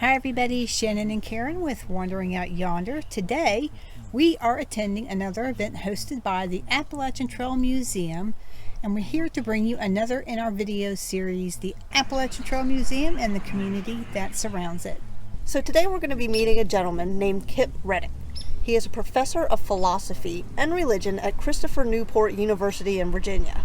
Hi everybody, Shannon and Karen with Wandering Out Yonder. Today we are attending another event hosted by the Appalachian Trail Museum, and we're here to bring you another in our video series, the Appalachian Trail Museum and the community that surrounds it. So today we're going to be meeting a gentleman named Kip Redick. He is a professor of philosophy and religion at Christopher Newport University in Virginia.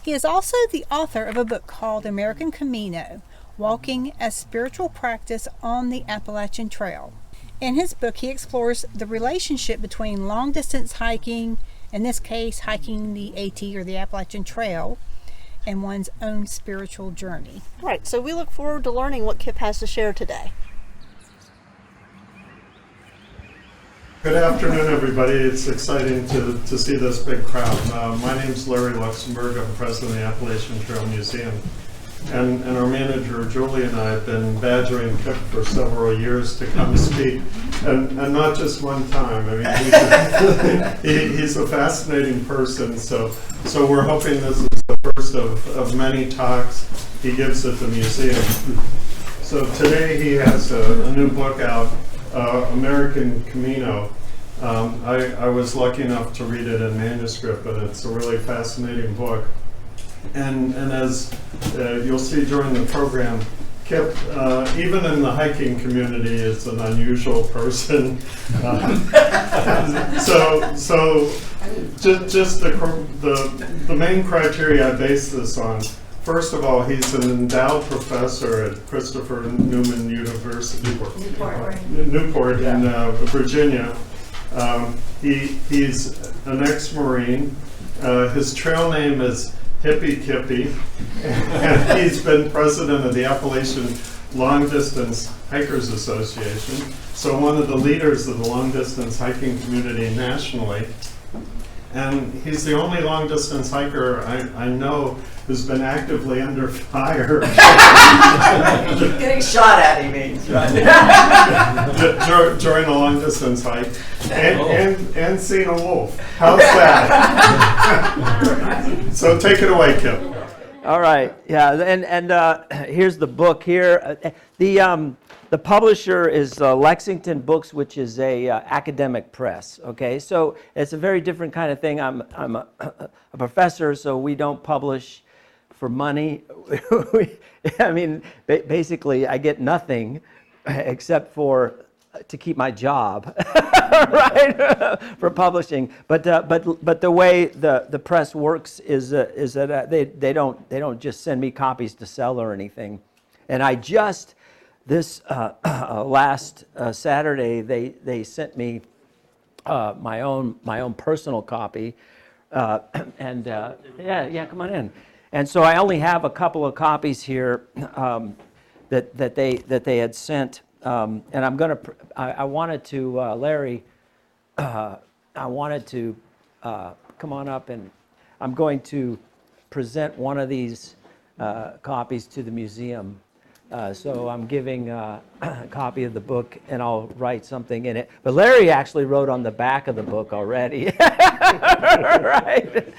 He is also the author of a book called American Camino, Walking as Spiritual Practice on the Appalachian Trail. In his book, he explores the relationship between long-distance hiking, in this case, hiking the AT or the Appalachian Trail, and one's own spiritual journey. Right, so we look forward to learning what Kip has to share today. Good afternoon, everybody. It's exciting to see this big crowd. My name's Larry Luxembourg. I'm president of the Appalachian Trail Museum. And our manager, Julie, and I have been badgering Kip for several years to come speak, and not just one time. I mean, he's a fascinating person, so we're hoping this is the first of many talks he gives at the museum. So today he has a new book out, American Camino. I was lucky enough to read it in manuscript, but it's a really fascinating book. And as you'll see during the program, Kip, even in the hiking community, is an unusual person. So just the main criteria I base this on. First of all, he's an endowed professor at Christopher University, Newport in Virginia. He's an ex-Marine. His trail name is Hippie Kippy, and he's been president of the Appalachian Long Distance Hikers Association, so one of the leaders of the long distance hiking community nationally. And he's the only long distance hiker I know who's been actively under fire. Getting shot at, he means, right? During a long distance hike, and seen a wolf. How's that? So take it away, Kip. All right, yeah, and here's the book here. The publisher is Lexington Books, which is a academic press. Okay, so it's a very different kind of thing. I'm a professor, so we don't publish for money. I mean, basically, I get nothing except for to keep my job, right? For publishing. But the way the press works is that they don't just send me copies to sell or anything. And I just this last Saturday they sent me my own personal copy, and yeah, come on in. And so I only have a couple of copies here that they had sent, and I'm gonna. I wanted to Larry. I wanted to come on up, and I'm going to present one of these copies to the museum. So I'm giving a copy of the book, and I'll write something in it. But Larry actually wrote on the back of the book already. Right?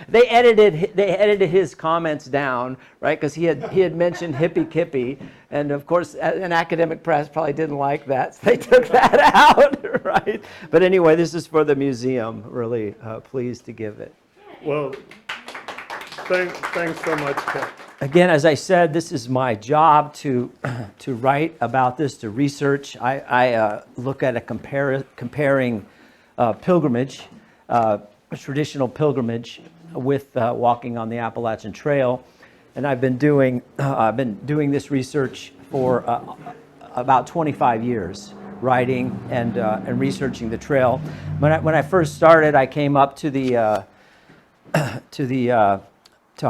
They edited his comments down, right? Because he had mentioned Hippie Kippy, and of course, an academic press probably didn't like that, so they took that out, right? But anyway, this is for the museum. Really pleased to give it. Well, thanks so much, Kip. Again, as I said, this is my job to write about this, to research. I look at comparing pilgrimage, traditional pilgrimage, with walking on the Appalachian Trail, and I've been doing this research for about 25 years, writing and researching the trail. When I first started, I came up to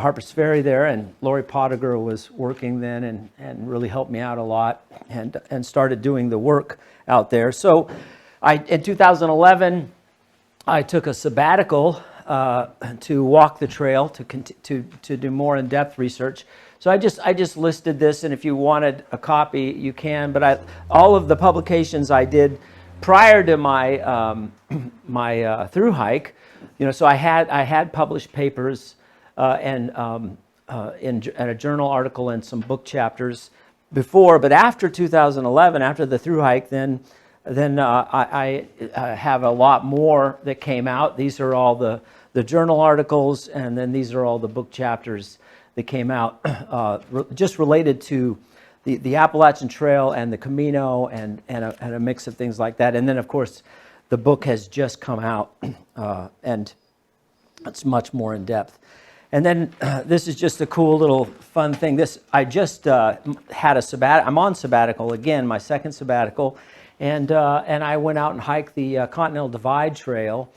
Harper's Ferry there, and Lori Pottiger was working then and really helped me out a lot and started doing the work out there. So in 2011, I took a sabbatical to walk the trail, to do more in-depth research. So I just listed this, and if you wanted a copy, you can. But all of the publications I did prior to my my through hike, so I had published papers. And a journal article and some book chapters. before, but after 2011, after the through hike, then I have a lot more that came out. These are all the journal articles, and then these are all the book chapters that came out just related to the Appalachian Trail and the Camino and a mix of things like that. And then, of course, the book has just come out, and it's much more in depth. And then this is just a cool little fun thing. I just had a sabbatical. I'm on sabbatical again, my second sabbatical, and I went out and hiked the Continental Divide Trail,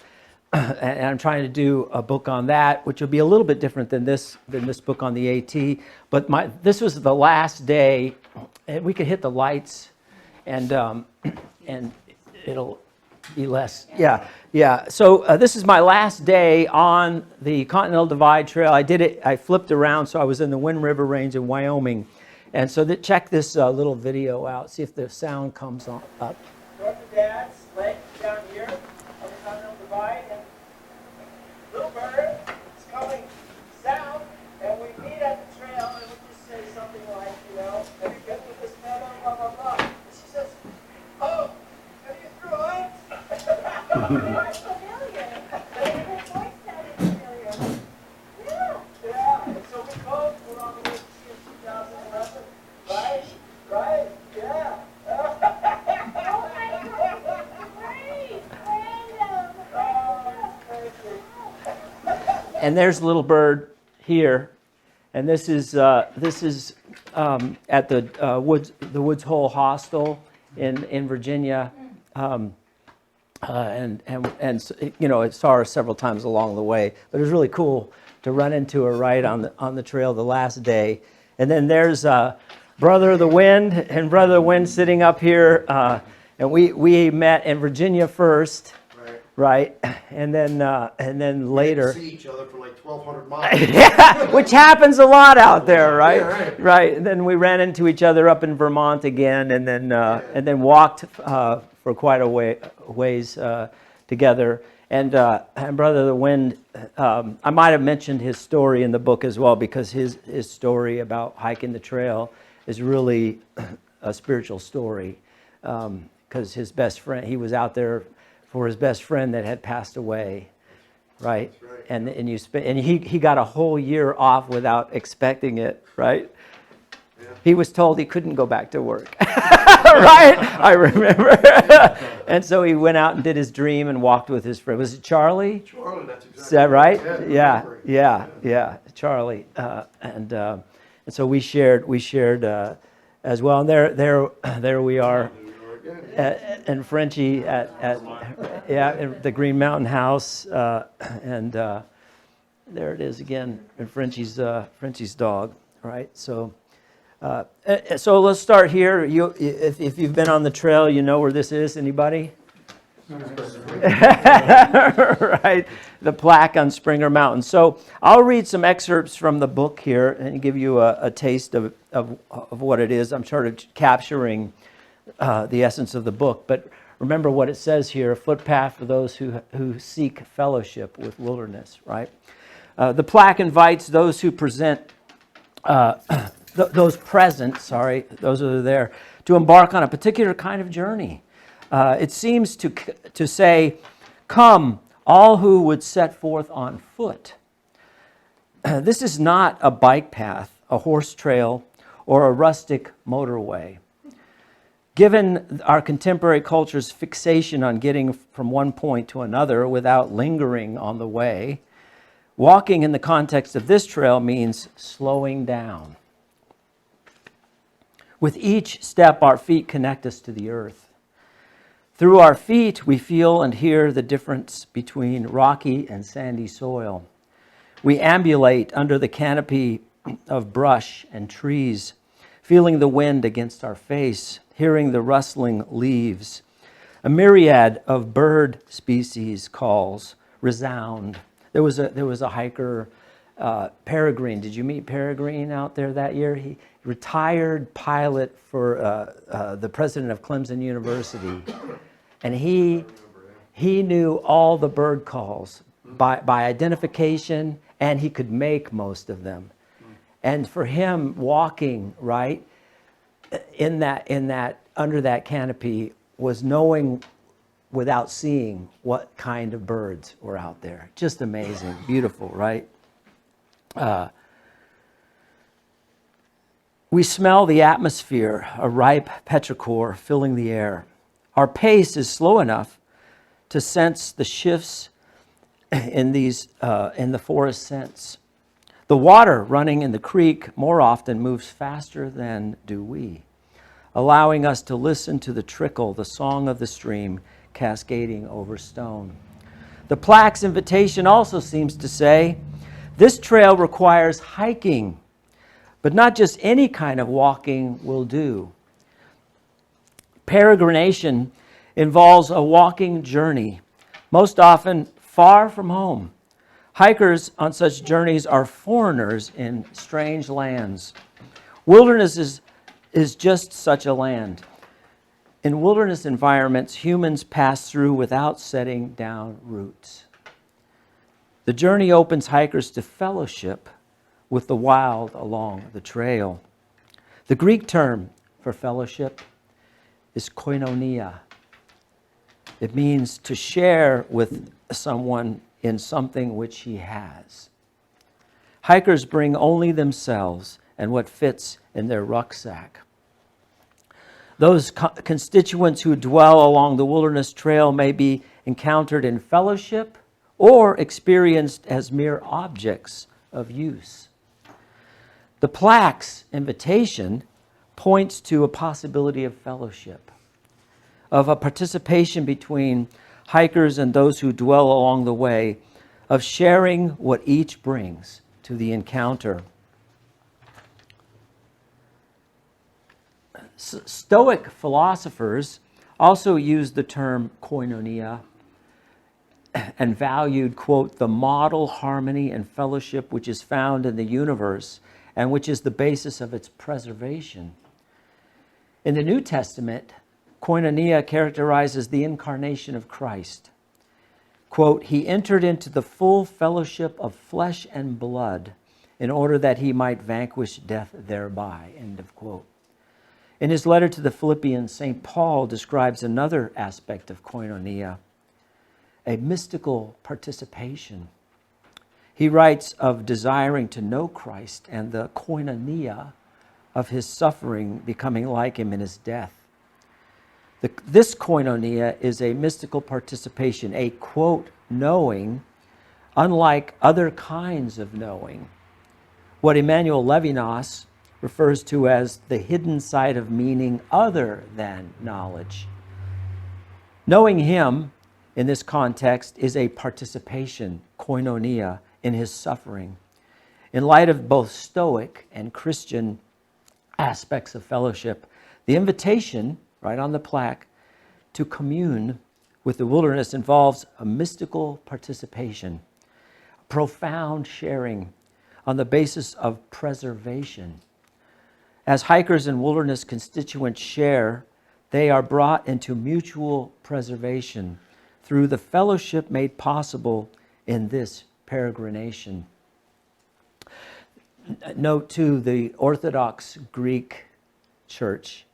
and I'm trying to do a book on that, which will be a little bit different than this book on the AT. But this was the last day, and we could hit the lights, and it'll be less. Yeah. So this is my last day on the Continental Divide Trail. I flipped around, so I was in the Wind River Range in Wyoming. And so check this little video out, see if the sound comes up. North of Dad's Lake down here on the Continental Divide, and little bird is coming south, and we meet at the trail, and we just say something like, have you been with this fellow, blah, blah, blah. And she says, oh, have you through it? You're familiar. Your voice sounded familiar. Yeah. And so we both were on the way to see in 2011. Right? Yeah. Oh my God, great. Random. And there's little bird here, and this is at the Woods Hole Hostel in Virginia. And it saw her several times along the way, but it was really cool to run into her right on the trail the last day. And then there's Brother of the Wind and Brother of the Wind sitting up here, and we met in Virginia first, right? And then later. We see each other for like 1,200 miles. Yeah, which happens a lot out there, right? Yeah, right. And then we ran into each other up in Vermont again, and then walked for quite a ways together. And Brother of the Wind, I might have mentioned his story in the book as well, because his story about hiking the trail is really a spiritual story, because his best friend, he was out there for his best friend that had passed away, right? That's right. And he got a whole year off without expecting it, right? Yeah. He was told he couldn't go back to work, right? I remember. And so he went out and did his dream and walked with his friend. Was it Charlie? Charlie, that's exactly. Is that right? Yeah, yeah, Charlie. And so we shared as well. And there we are. And Frenchie at the Green Mountain House, and there it is again, and Frenchie's dog, right? So let's start here. If you've been on the trail, you know where this is. Anybody? Right, the plaque on Springer Mountain. So I'll read some excerpts from the book here and give you a taste of what it is. I'm sort of capturing the essence of the book, but remember what it says here: a footpath for those who seek fellowship with wilderness, right? The plaque invites those who present, those are there, to embark on a particular kind of journey. It seems to say, come, all who would set forth on foot. This is not a bike path, a horse trail, or a rustic motorway. Given our contemporary culture's fixation on getting from one point to another without lingering on the way, walking in the context of this trail means slowing down. With each step, our feet connect us to the earth. Through our feet, we feel and hear the difference between rocky and sandy soil. We ambulate under the canopy of brush and trees, feeling the wind against our face, hearing the rustling leaves. A myriad of bird species calls resound. There was a hiker, Peregrine. Did you meet Peregrine out there that year? He retired pilot for the president of Clemson University, and he knew all the bird calls by identification, and he could make most of them. And for him, walking, right, in that under that canopy was knowing without seeing what kind of birds were out there. Just amazing, beautiful, right? We smell the atmosphere, a ripe petrichor filling the air. Our pace is slow enough to sense the shifts in the forest scents. The water running in the creek more often moves faster than do we, allowing us to listen to the trickle, the song of the stream cascading over stone. The plaque's invitation also seems to say, this trail requires hiking, but not just any kind of walking will do. Peregrination involves a walking journey, most often far from home. Hikers on such journeys are foreigners in strange lands. Wilderness is just such a land. In wilderness environments, humans pass through without setting down roots. The journey opens hikers to fellowship with the wild along the trail. The Greek term for fellowship is koinonia. It means to share with someone in something which he has. Hikers bring only themselves and what fits in their rucksack. Those constituents who dwell along the wilderness trail may be encountered in fellowship or experienced as mere objects of use. The plaque's invitation points to a possibility of fellowship, of a participation between hikers and those who dwell along the way, of sharing what each brings to the encounter. Stoic philosophers also used the term koinonia and valued, quote, the model harmony and fellowship which is found in the universe and which is the basis of its preservation. In the New Testament, koinonia characterizes the incarnation of Christ. Quote, he entered into the full fellowship of flesh and blood in order that he might vanquish death thereby, end of quote. In his letter to the Philippians, St. Paul describes another aspect of koinonia, a mystical participation. He writes of desiring to know Christ and the koinonia of his suffering, becoming like him in his death. This koinonia is a mystical participation, a, quote, knowing, unlike other kinds of knowing. What Emmanuel Levinas refers to as the hidden side of meaning other than knowledge. Knowing him, in this context, is a participation, koinonia, in his suffering. In light of both Stoic and Christian aspects of fellowship, the invitation, right on the plaque, to commune with the wilderness involves a mystical participation, profound sharing on the basis of preservation. As hikers and wilderness constituents share, they are brought into mutual preservation through the fellowship made possible in this peregrination. Note too, the Orthodox Greek Church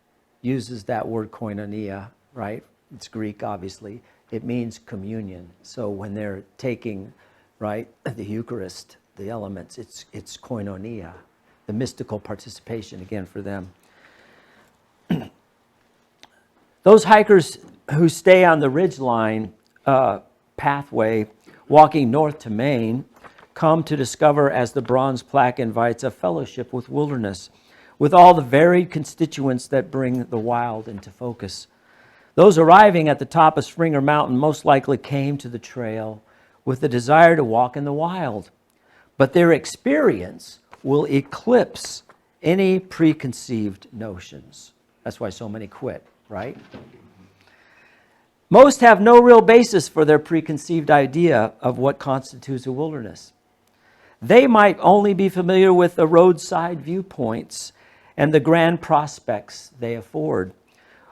uses that word koinonia, right? It's Greek, obviously. It means communion. So when they're taking, right, the Eucharist, the elements, it's koinonia, the mystical participation again for them. Those hikers who stay on the ridgeline pathway, walking north to Maine, come to discover, as the bronze plaque invites, a fellowship with wilderness, with all the varied constituents that bring the wild into focus. Those arriving at the top of Springer Mountain most likely came to the trail with the desire to walk in the wild, but their experience will eclipse any preconceived notions. That's why so many quit, right? Most have no real basis for their preconceived idea of what constitutes a wilderness. They might only be familiar with the roadside viewpoints and the grand prospects they afford.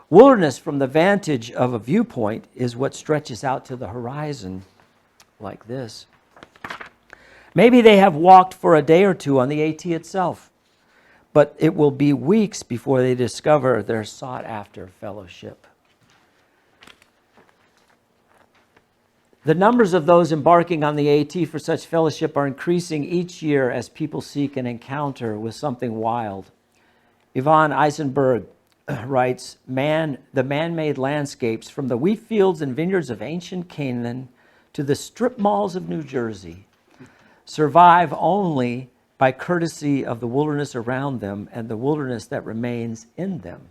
Wilderness, from the vantage of a viewpoint, is what stretches out to the horizon like this. Maybe they have walked for a day or two on the AT itself, but it will be weeks before they discover their sought-after fellowship. The numbers of those embarking on the AT for such fellowship are increasing each year as people seek an encounter with something wild. Yvonne Eisenberg writes, the man-made landscapes from the wheat fields and vineyards of ancient Canaan to the strip malls of New Jersey survive only by courtesy of the wilderness around them and the wilderness that remains in them.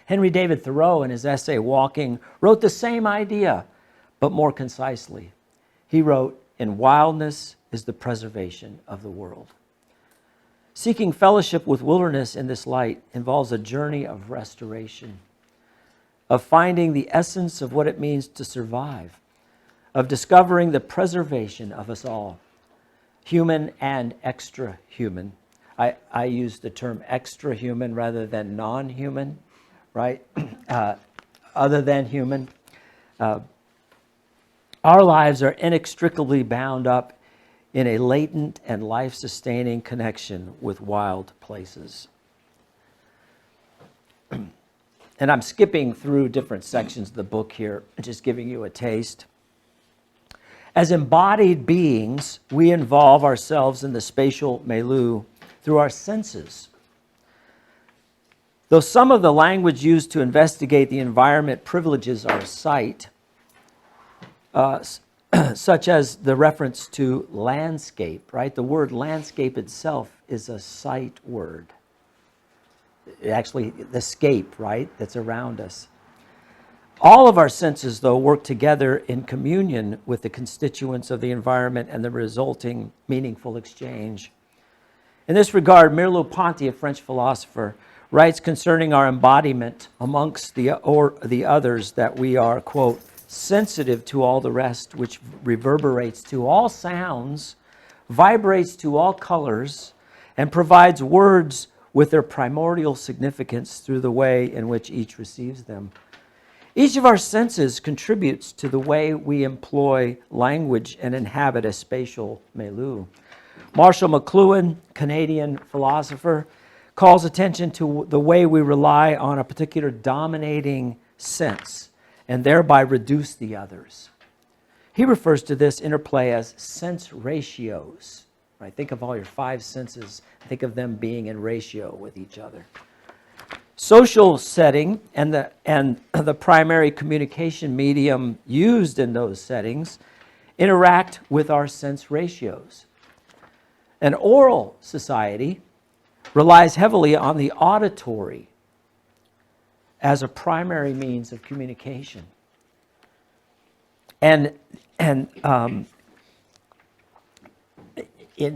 Henry David Thoreau, in his essay Walking, wrote the same idea, but more concisely. He wrote, "In wildness is the preservation of the world." Seeking fellowship with wilderness in this light involves a journey of restoration, of finding the essence of what it means to survive, of discovering the preservation of us all, human and extra-human. I use the term extra-human rather than non-human, right? Other than human. Our lives are inextricably bound up in a latent and life-sustaining connection with wild places. And I'm skipping through different sections of the book here, just giving you a taste. As embodied beings, we involve ourselves in the spatial milieu through our senses. Though some of the language used to investigate the environment privileges our sight, such as the reference to landscape, right? The word landscape itself is a sight word. Actually, the scape, right, that's around us. All of our senses, though, work together in communion with the constituents of the environment and the resulting meaningful exchange. In this regard, Merleau-Ponty, a French philosopher, writes concerning our embodiment amongst the others that we are, quote, sensitive to all the rest, which reverberates to all sounds, vibrates to all colors, and provides words with their primordial significance through the way in which each receives them. Each of our senses contributes to the way we employ language and inhabit a spatial milieu. Marshall McLuhan, Canadian philosopher, calls attention to the way we rely on a particular dominating sense and thereby reduce the others. He refers to this interplay as sense ratios. Right? Think of all your five senses. Think of them being in ratio with each other. Social setting and the primary communication medium used in those settings interact with our sense ratios. An oral society relies heavily on the auditory as a primary means of communication. And in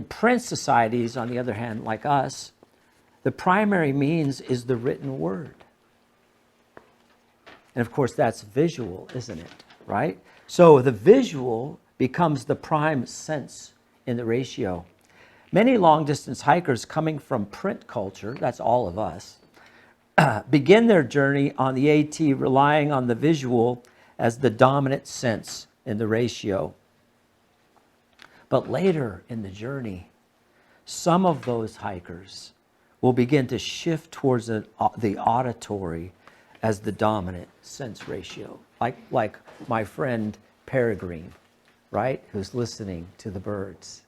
print societies, on the other hand, like us, the primary means is the written word. And of course, that's visual, isn't it? Right? So the visual becomes the prime sense in the ratio. Many long-distance hikers coming from print culture, that's all of us, begin their journey on the AT relying on the visual as the dominant sense in the ratio. But later in the journey, some of those hikers will begin to shift towards the auditory as the dominant sense ratio. Like my friend Peregrine, right, who's listening to the birds,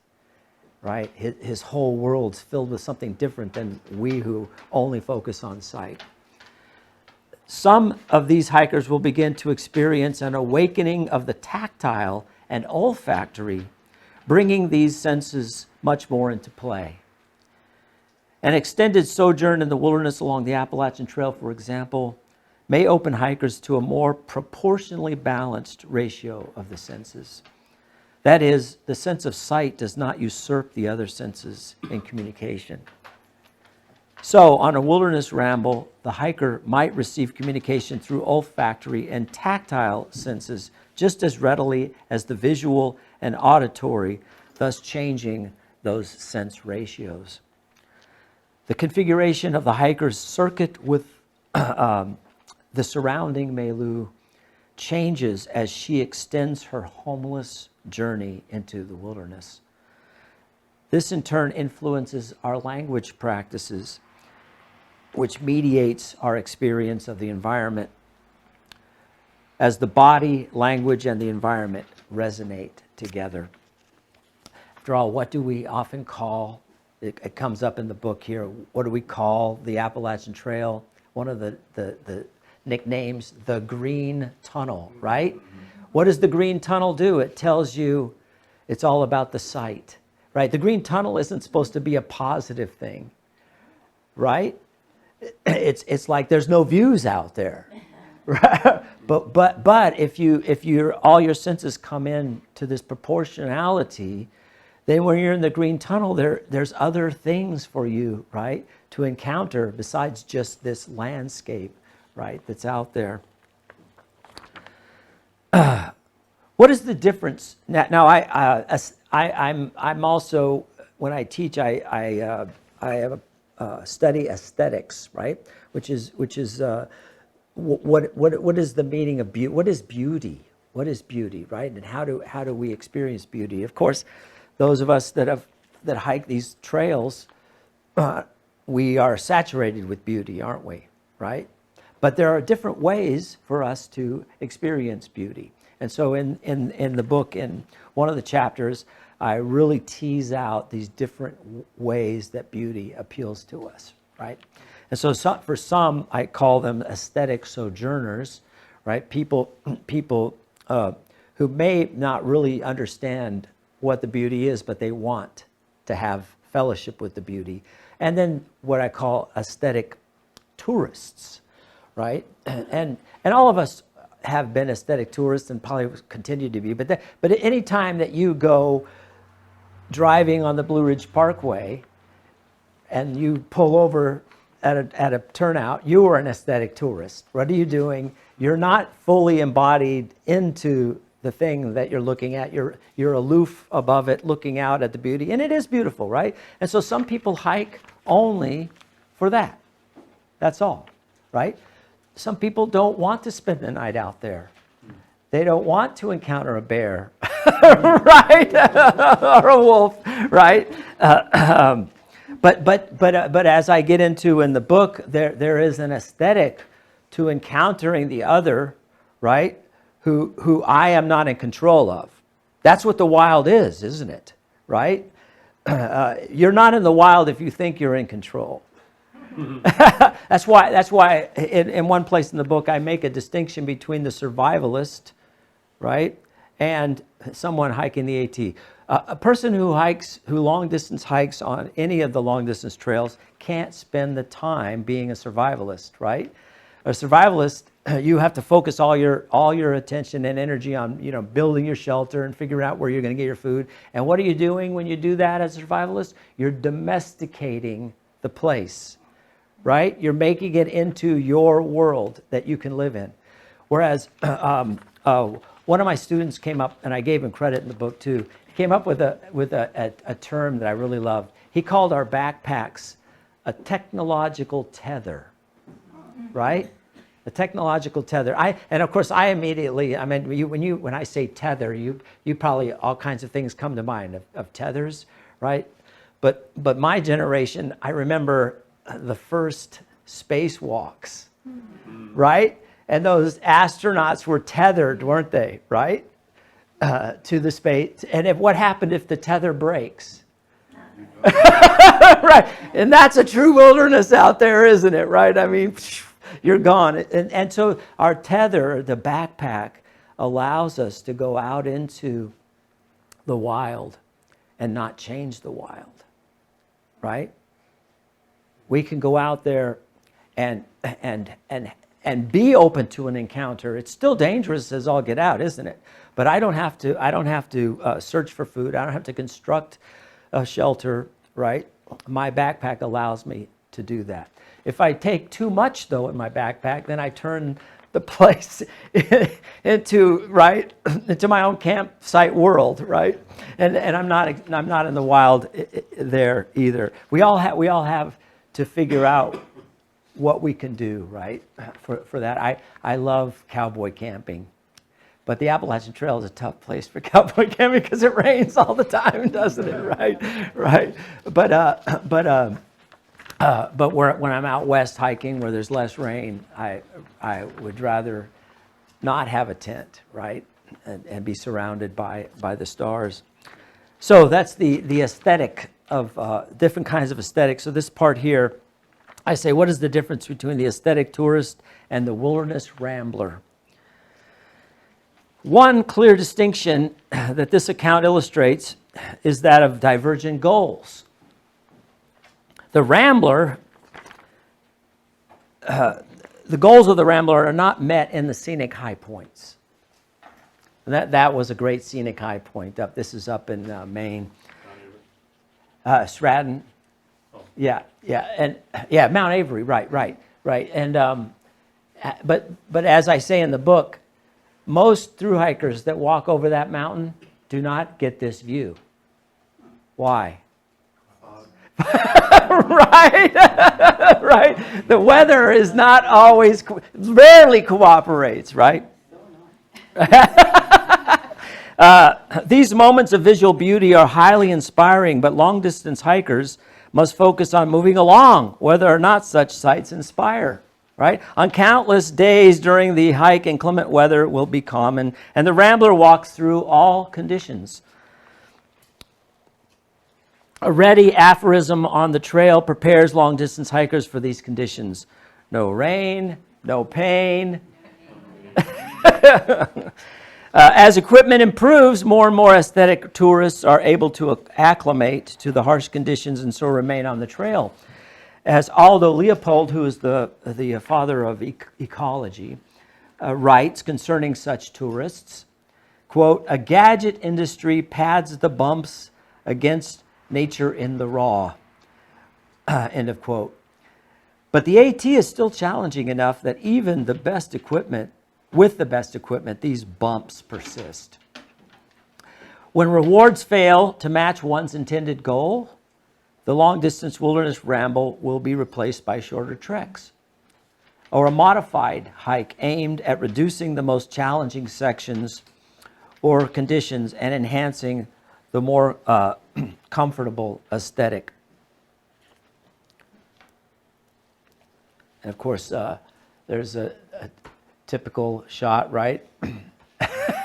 right? His whole world's filled with something different than we who only focus on sight. Some of these hikers will begin to experience an awakening of the tactile and olfactory, bringing these senses much more into play. An extended sojourn in the wilderness along the Appalachian Trail, for example, may open hikers to a more proportionally balanced ratio of the senses. That is, the sense of sight does not usurp the other senses in communication. So, on a wilderness ramble, the hiker might receive communication through olfactory and tactile senses just as readily as the visual and auditory, thus changing those sense ratios. The configuration of the hiker's circuit with the surrounding milieu changes as she extends her homeless journey into the wilderness. This in turn influences our language practices, which mediates our experience of the environment as the body, language, and the environment resonate together. After all, what do we often call, it comes up in the book here, what do we call the Appalachian Trail? One of the nicknames, the Green Tunnel, right? What does the Green Tunnel do? It tells you it's all about the sight, right? The Green Tunnel isn't supposed to be a positive thing, right? It's like there's no views out there, right? But if you all your senses come in to this proportionality, then when you're in the Green Tunnel, there's other things for you, right, to encounter besides just this landscape, right, that's out there. What is the difference? Now I'm also, when I teach, I have study aesthetics, right, which is what is the meaning of beauty? What is beauty? What is beauty, right? And how do we experience beauty? Of course, those of us that hike these trails, we are saturated with beauty, aren't we? Right? But there are different ways for us to experience beauty. And so in the book, in one of the chapters, I really tease out these different ways that beauty appeals to us, right? And so for some, I call them aesthetic sojourners, right? People who may not really understand what the beauty is, but they want to have fellowship with the beauty. And then what I call aesthetic tourists, right? And all of us have been aesthetic tourists and probably continue to be. But any time that you go driving on the Blue Ridge Parkway and you pull over at a turnout, you are an aesthetic tourist. What are you doing? You're not fully embodied into the thing that you're looking at. You're aloof above it, looking out at the beauty, and it is beautiful, right? And so some people hike only for that. That's all, right? Some people don't want to spend the night out there. They don't want to encounter a bear, right? Or a wolf, right? But as I get into in the book, there is an aesthetic to encountering the other, right? Who I am not in control of. That's what the wild is, isn't it? Right? You're not in the wild if you think you're in control. That's why in one place in the book I make a distinction between the survivalist, right, and someone hiking the AT. A person who long distance hikes on any of the long distance trails can't spend the time being a survivalist, right? A survivalist, you have to focus all your attention and energy on building your shelter and figuring out where you're going to get your food. And what are you doing when you do that as a survivalist? You're domesticating the place, right? You're making it into your world that you can live in. Whereas one of my students came up, and I gave him credit in the book too. He came up with a term that I really loved. He called our backpacks a technological tether, right? The technological tether. And of course, I immediately, I mean, when I say tether, you probably, all kinds of things come to mind of tethers, right? But my generation, I remember the first spacewalks, right? And those astronauts were tethered, weren't they, right? To the space. And what happened if the tether breaks? Right. And that's a true wilderness out there, isn't it, right? I mean, you're gone. And so our tether, the backpack, allows us to go out into the wild and not change the wild, right? We can go out there and be open to an encounter. It's still dangerous as all get out, isn't it? But I don't have to search for food. I don't have to construct a shelter, right? My backpack allows me to do that. If I take too much, though, in my backpack, then I turn the place into my own campsite world, right? And I'm not in the wild there either. We all have to figure out what we can do, right? For that, I love cowboy camping But the Appalachian Trail is a tough place for cowboy camping because it rains all the time, doesn't it? Right. But when I'm out west hiking where there's less rain, I would rather not have a tent, right, and be surrounded by the stars. So that's the aesthetic of different kinds of aesthetics. So this part here, I say, what is the difference between the aesthetic tourist and the wilderness rambler? One clear distinction that this account illustrates is that of divergent goals. The rambler, the goals of the rambler are not met in the scenic high points. That was a great scenic high point. This is up in Maine. Stratton. Yeah, Mount Avery, right. And but as I say in the book, most thru hikers that walk over that mountain do not get this view. Why? Right. The weather is not always, rarely cooperates, right? These moments of visual beauty are highly inspiring, but long-distance hikers must focus on moving along, whether or not such sights inspire. Right? On countless days during the hike, inclement weather will be common, and the rambler walks through all conditions. A ready aphorism on the trail prepares long-distance hikers for these conditions. No rain, no pain. As equipment improves, more and more aesthetic tourists are able to acclimate to the harsh conditions and so remain on the trail. As Aldo Leopold, who is the father of ecology, writes concerning such tourists, quote, "A gadget industry pads the bumps against nature in the raw," end of quote. But the AT is still challenging enough that even the best equipment, these bumps persist. When rewards fail to match one's intended goal, the long-distance wilderness ramble will be replaced by shorter treks or a modified hike aimed at reducing the most challenging sections or conditions and enhancing the more comfortable aesthetic. And of course, there's a typical shot, right?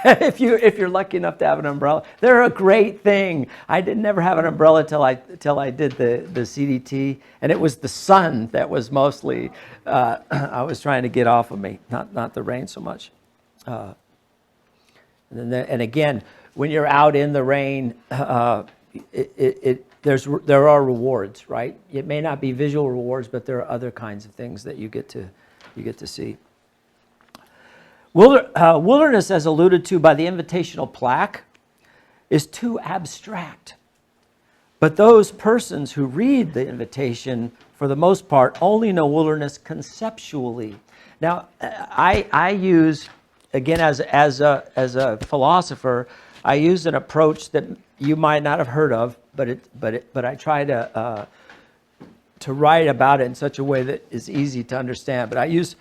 If you're lucky enough to have an umbrella, they're a great thing. I did never have an umbrella till I did the CDT, and it was the sun that was mostly I was trying to get off of me, not the rain so much. And again, when you're out in the rain, there are rewards, right? It may not be visual rewards, but there are other kinds of things that you get to see. Wilderness, as alluded to by the invitational plaque, is too abstract. But those persons who read the invitation, for the most part, only know wilderness conceptually. Now, I use, again, as a philosopher, I use an approach that you might not have heard of, but I try to write about it in such a way that is easy to understand. But I use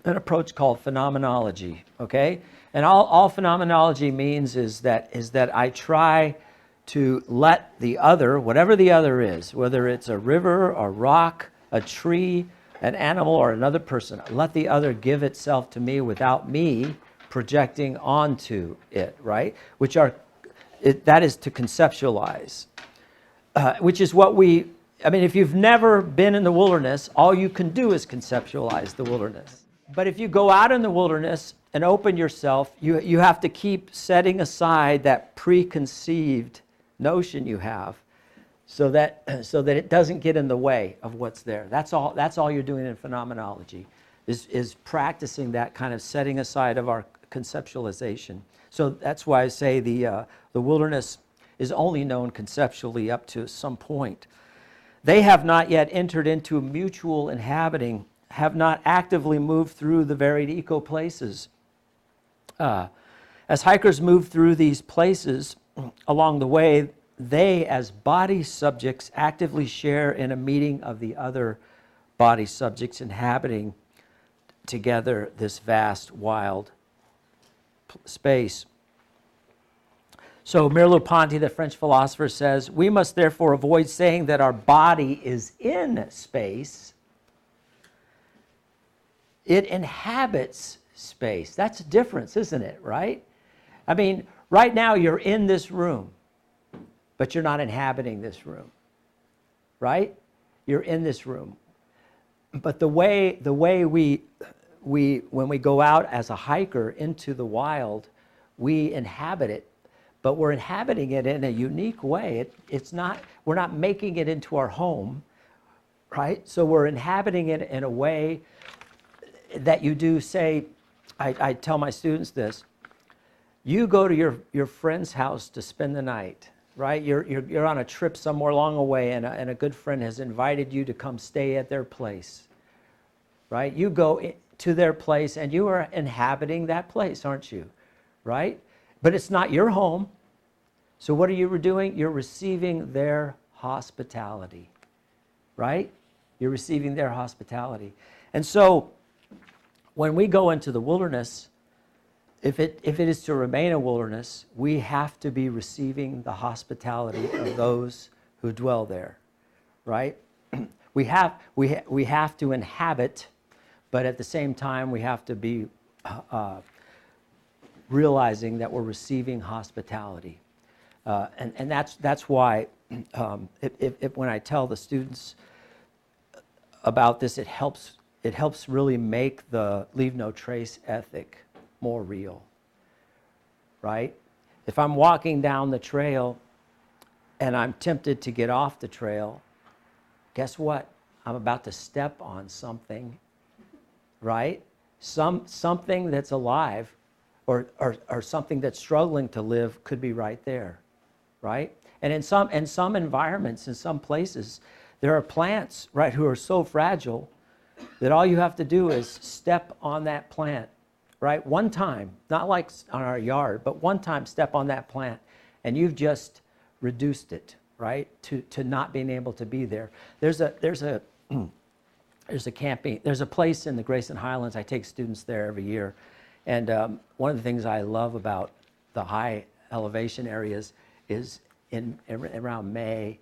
an approach called phenomenology, okay? And all phenomenology means is that I try to let the other, whatever the other is, whether it's a river, a rock, a tree, an animal, or another person, let the other give itself to me without me projecting onto it, right? That is to conceptualize, which is what if you've never been in the wilderness, all you can do is conceptualize the wilderness. But if you go out in the wilderness and open yourself, you have to keep setting aside that preconceived notion you have so that it doesn't get in the way of what's there. That's all you're doing in phenomenology is practicing that kind of setting aside of our conceptualization. So that's why I say the wilderness is only known conceptually up to some point. They have not yet entered into mutual inhabiting, have not actively moved through the varied eco-places. As hikers move through these places along the way, they, as body subjects, actively share in a meeting of the other body subjects inhabiting together this vast, wild space. So Merleau-Ponty, the French philosopher, says, we must therefore avoid saying that our body is in space. It inhabits space. That's a difference, isn't it, right? I mean, right now you're in this room, but you're not inhabiting this room, right? You're in this room. But the way we when we go out as a hiker into the wild, we inhabit it, but we're inhabiting it in a unique way. We're not making it into our home, right? So we're inhabiting it in a way that you do. Say, I tell my students this: you go to your friend's house to spend the night, right? You're on a trip somewhere long away, and a good friend has invited you to come stay at their place, right? You go to their place, and you are inhabiting that place, aren't you? Right? But it's not your home. So what are you doing? You're receiving their hospitality, right? You're receiving their hospitality. And so when we go into the wilderness, if it is to remain a wilderness, we have to be receiving the hospitality of those who dwell there, right? We have to inhabit, but at the same time, we have to be realizing that we're receiving hospitality. And that's why when I tell the students about this, it helps really make the leave no trace ethic more real, right? If I'm walking down the trail and I'm tempted to get off the trail, guess what? I'm about to step on something, right? Something that's alive or something that's struggling to live could be right there, right? And in some environments, in some places, there are plants, right, who are so fragile that all you have to do is step on that plant, right? One time, not like on our yard, but one time step on that plant, and you've just reduced it, right, to not being able to be there. There's a place in the Grayson Highlands. I take students there every year, and one of the things I love about the high elevation areas is around May,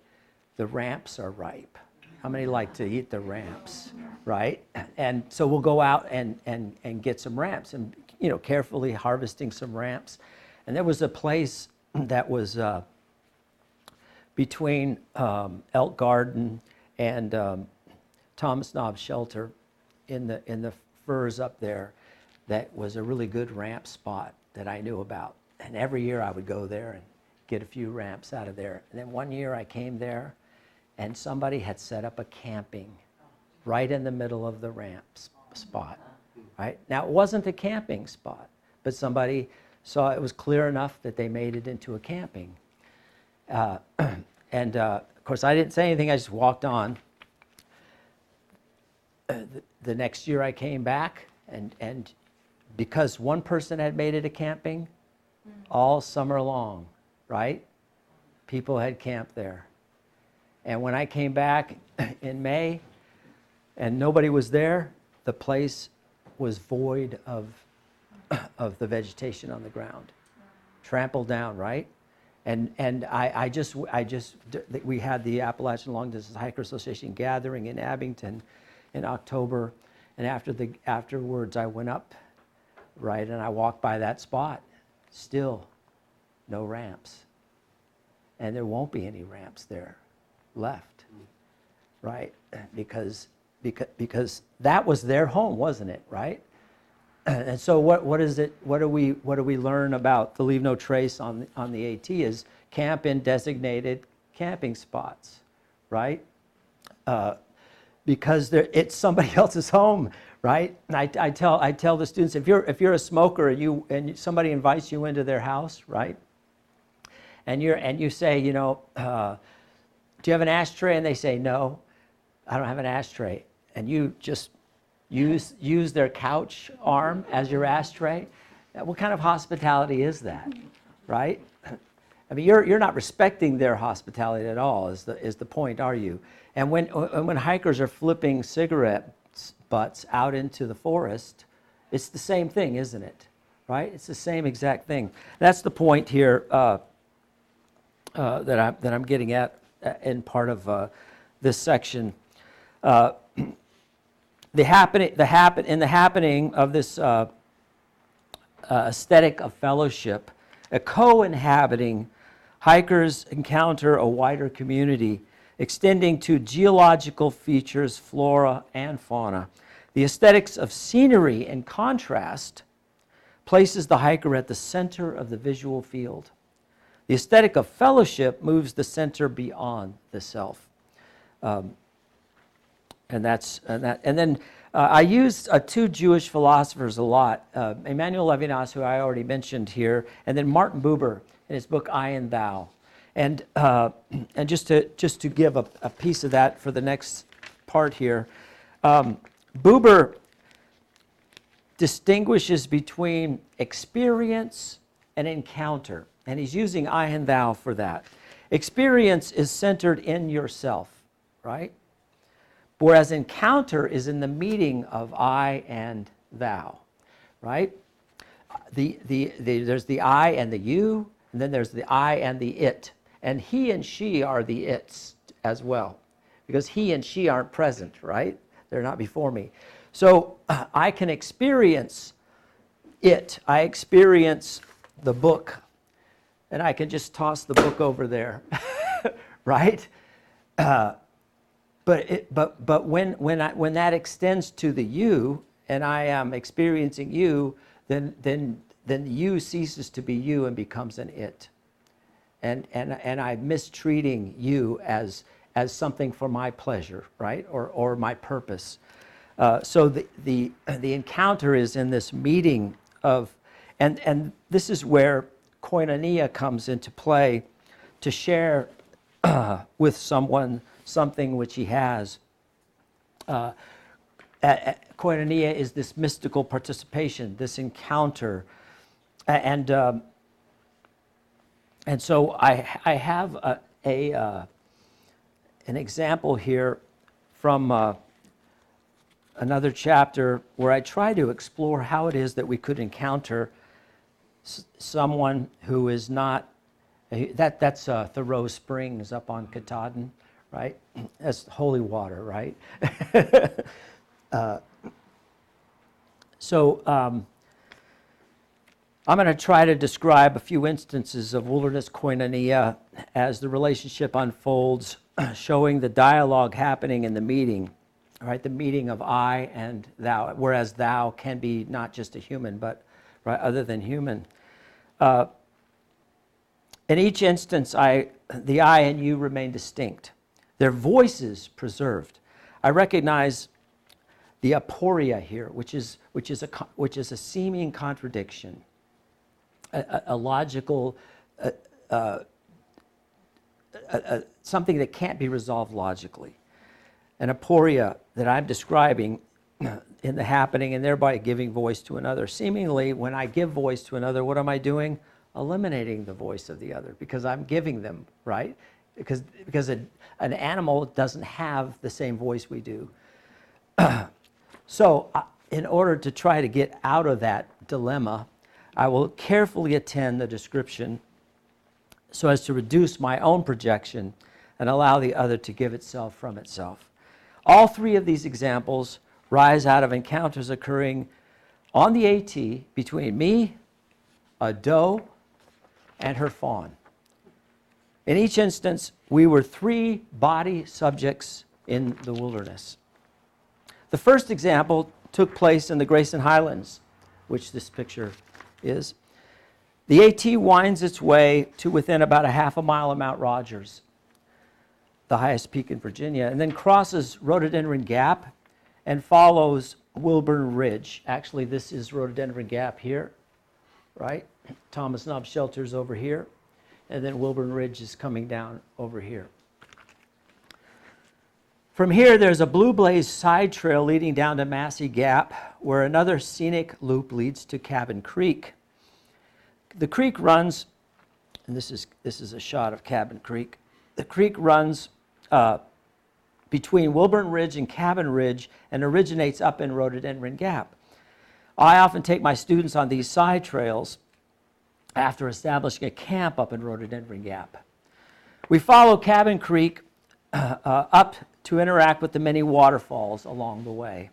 the ramps are ripe. How many like to eat the ramps, right? And so we'll go out and get some ramps, and carefully harvesting some ramps. And there was a place that was between Elk Garden and Thomas Knob's Shelter in the firs up there, that was a really good ramp spot that I knew about. And every year I would go there and get a few ramps out of there. And then one year I came there, and somebody had set up a camping right in the middle of the ramp spot, right? Now, it wasn't a camping spot, but somebody saw it was clear enough that they made it into a camping. Of course, I didn't say anything. I just walked on. The next year I came back, and because one person had made it a camping, all summer long, right? People had camped there. And when I came back in May and nobody was there, the place was void of the vegetation on the ground, trampled down, right? And we had the Appalachian Long Distance Hiker Association gathering in Abington in October, and afterwards I went up, right, and I walked by that spot, still no ramps, and there won't be any ramps there left, right? Because that was their home, wasn't it, right? And so what is it? What do we learn about the leave no trace on the AT is camp in designated camping spots, right? Because it's somebody else's home, right? And I tell the students, if you're a smoker and somebody invites you into their house, right? And you say, do you have an ashtray? And they say, no, I don't have an ashtray. And you just use their couch arm as your ashtray. What kind of hospitality is that, right? I mean, you're not respecting their hospitality at all, is the point, are you? And when hikers are flipping cigarette butts out into the forest, it's the same thing, isn't it? right? It's the same exact thing. That's the point here that I'm getting at in part of this section. In the happening of this aesthetic of fellowship, a co-inhabiting hikers encounter a wider community extending to geological features, flora, and fauna. The aesthetics of scenery and contrast places the hiker at the center of the visual field. The aesthetic of fellowship moves the center beyond the self. And then I used two Jewish philosophers a lot, Emmanuel Levinas, who I already mentioned here, and then Martin Buber in his book I and Thou. And just to give a piece of that for the next part here, Buber distinguishes between experience and encounter, and he's using I and Thou for that. Experience is centered in yourself, right? Whereas encounter is in the meeting of I and Thou, right? There's the I and the you, and then there's the I and the it. And he and she are the its as well, because he and she aren't present, right? They're not before me. So I can experience it. I experience the book, and I can just toss the book over there, right? But when that extends to the you, and I am experiencing you, then you ceases to be you and becomes an it. And I'm mistreating you as something for my pleasure, right, or my purpose. So the encounter is in this meeting of, and this is where koinonia comes into play, to share with someone something which he has. Koinonia is this mystical participation, this encounter, and so I have an example here from another chapter where I try to explore how it is that we could encounter someone who is not, that's Thoreau Springs up on Katahdin, right? That's holy water, right? So I'm going to try to describe a few instances of wilderness koinonia as the relationship unfolds, showing the dialogue happening in the meeting, right? The meeting of I and thou, whereas thou can be not just a human, but right, other than human. In each instance, the I and you remain distinct. Their voices preserved. I recognize the aporia here, which is a seeming contradiction, a logical, something that can't be resolved logically. An aporia that I'm describing in the happening and thereby giving voice to another. Seemingly, when I give voice to another, what am I doing? Eliminating the voice of the other, because I'm giving them, right? Because an animal doesn't have the same voice we do. So in order to try to get out of that dilemma, I will carefully attend the description so as to reduce my own projection and allow the other to give itself from itself. All three of these examples rise out of encounters occurring on the AT between me, a doe, and her fawn. In each instance, we were three body subjects in the wilderness. The first example took place in the Grayson Highlands, which this picture is. The AT winds its way to within about a half a mile of Mount Rogers, the highest peak in Virginia, and then crosses Rhododendron Gap and follows Wilburn Ridge. Actually, this is Rhododendron Gap here, right? Thomas Knob Shelter's over here, and then Wilburn Ridge is coming down over here. From here, there's a Blue Blaze side trail leading down to Massey Gap, where another scenic loop leads to Cabin Creek. The creek runs, and this is a shot of Cabin Creek. The creek runs between Wilburn Ridge and Cabin Ridge and originates up in Rhododendron Gap. I often take my students on these side trails after establishing a camp up in Rhododendron Gap. We follow Cabin Creek up to interact with the many waterfalls along the way.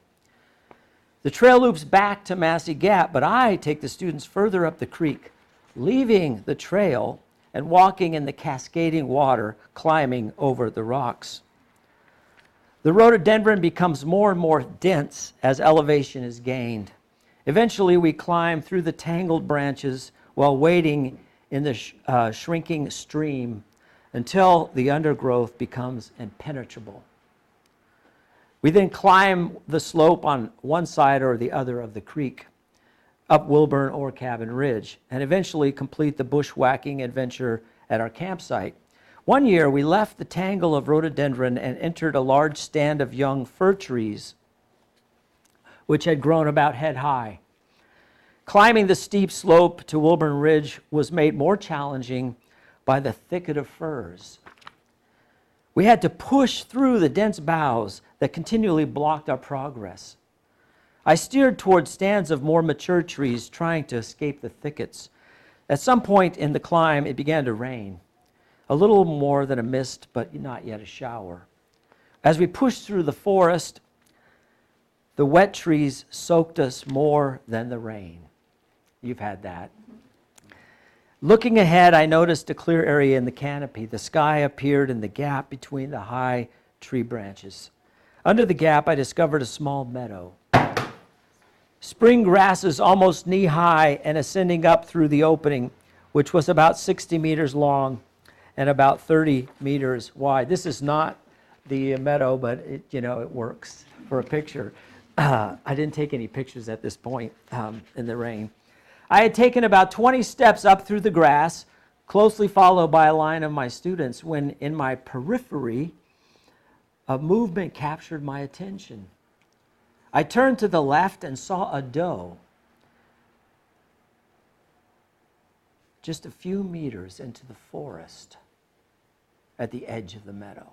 The trail loops back to Massey Gap, but I take the students further up the creek, leaving the trail and walking in the cascading water, climbing over the rocks. The rhododendron becomes more and more dense as elevation is gained. Eventually, we climb through the tangled branches while wading in the shrinking stream until the undergrowth becomes impenetrable. We then climb the slope on one side or the other of the creek, up Wilburn or Cabin Ridge, and eventually complete the bushwhacking adventure at our campsite. One year, we left the tangle of rhododendron and entered a large stand of young fir trees, which had grown about head high. Climbing the steep slope to Wilburn Ridge was made more challenging by the thicket of firs. We had to push through the dense boughs that continually blocked our progress. I steered toward stands of more mature trees, trying to escape the thickets. At some point in the climb, it began to rain. A little more than a mist, but not yet a shower. As we pushed through the forest, the wet trees soaked us more than the rain. You've had that. Looking ahead, I noticed a clear area in the canopy. The sky appeared in the gap between the high tree branches. Under the gap, I discovered a small meadow. Spring grasses almost knee-high and ascending up through the opening, which was about 60 meters long and about 30 meters wide. This is not the meadow, but it works for a picture. I didn't take any pictures at this point in the rain. I had taken about 20 steps up through the grass, closely followed by a line of my students, when in my periphery, a movement captured my attention. I turned to the left and saw a doe just a few meters into the forest at the edge of the meadow.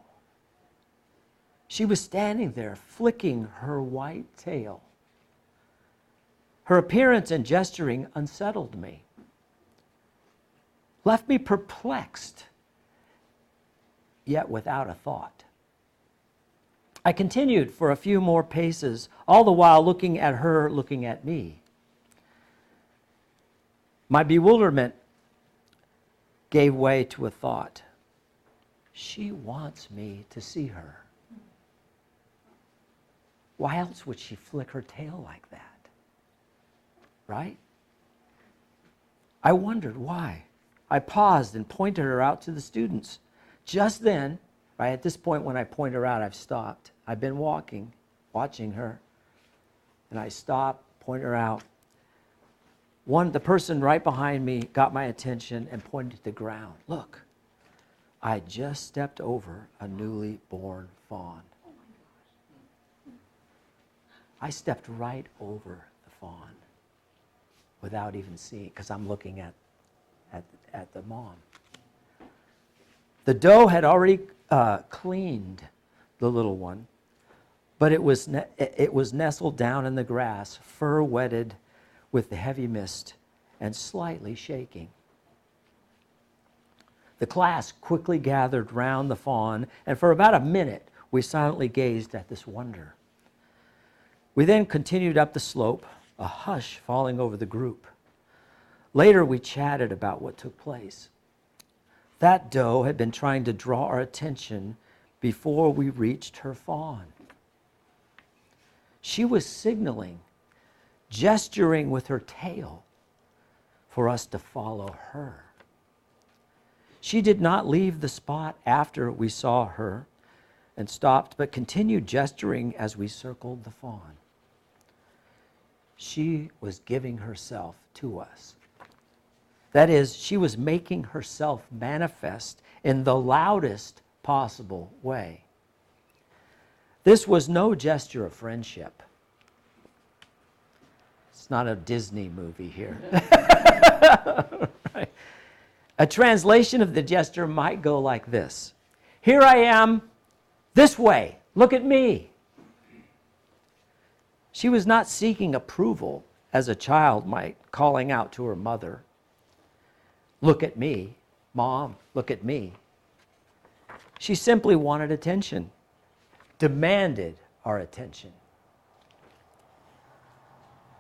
She was standing there, flicking her white tail. Her appearance and gesturing unsettled me, left me perplexed, yet without a thought. I continued for a few more paces, all the while looking at her, looking at me. My bewilderment gave way to a thought. She wants me to see her. Why else would she flick her tail like that? Right? I wondered why. I paused and pointed her out to the students. Just then, right at this point when I point her out, I've stopped. I've been walking, watching her, and I stopped, point her out. The person right behind me got my attention and pointed to the ground. Look, I just stepped over a newly born fawn. I stepped right over the fawn without even seeing, because I'm looking at the mom. The doe had already cleaned the little one, but it was nestled down in the grass, fur wetted with the heavy mist and slightly shaking. The class quickly gathered round the fawn, and for about a minute we silently gazed at this wonder. We then continued up the slope, a hush falling over the group. Later we chatted about what took place. That doe had been trying to draw our attention before we reached her fawn. She was signaling, gesturing with her tail for us to follow her. She did not leave the spot after we saw her and stopped, but continued gesturing as we circled the fawn. She was giving herself to us. That is, she was making herself manifest in the loudest possible way. This was no gesture of friendship. It's not a Disney movie here. Right. A translation of the gesture might go like this. Here I am, this way, look at me. She was not seeking approval as a child might, calling out to her mother, "Look at me, Mom, look at me." She simply wanted attention, demanded our attention.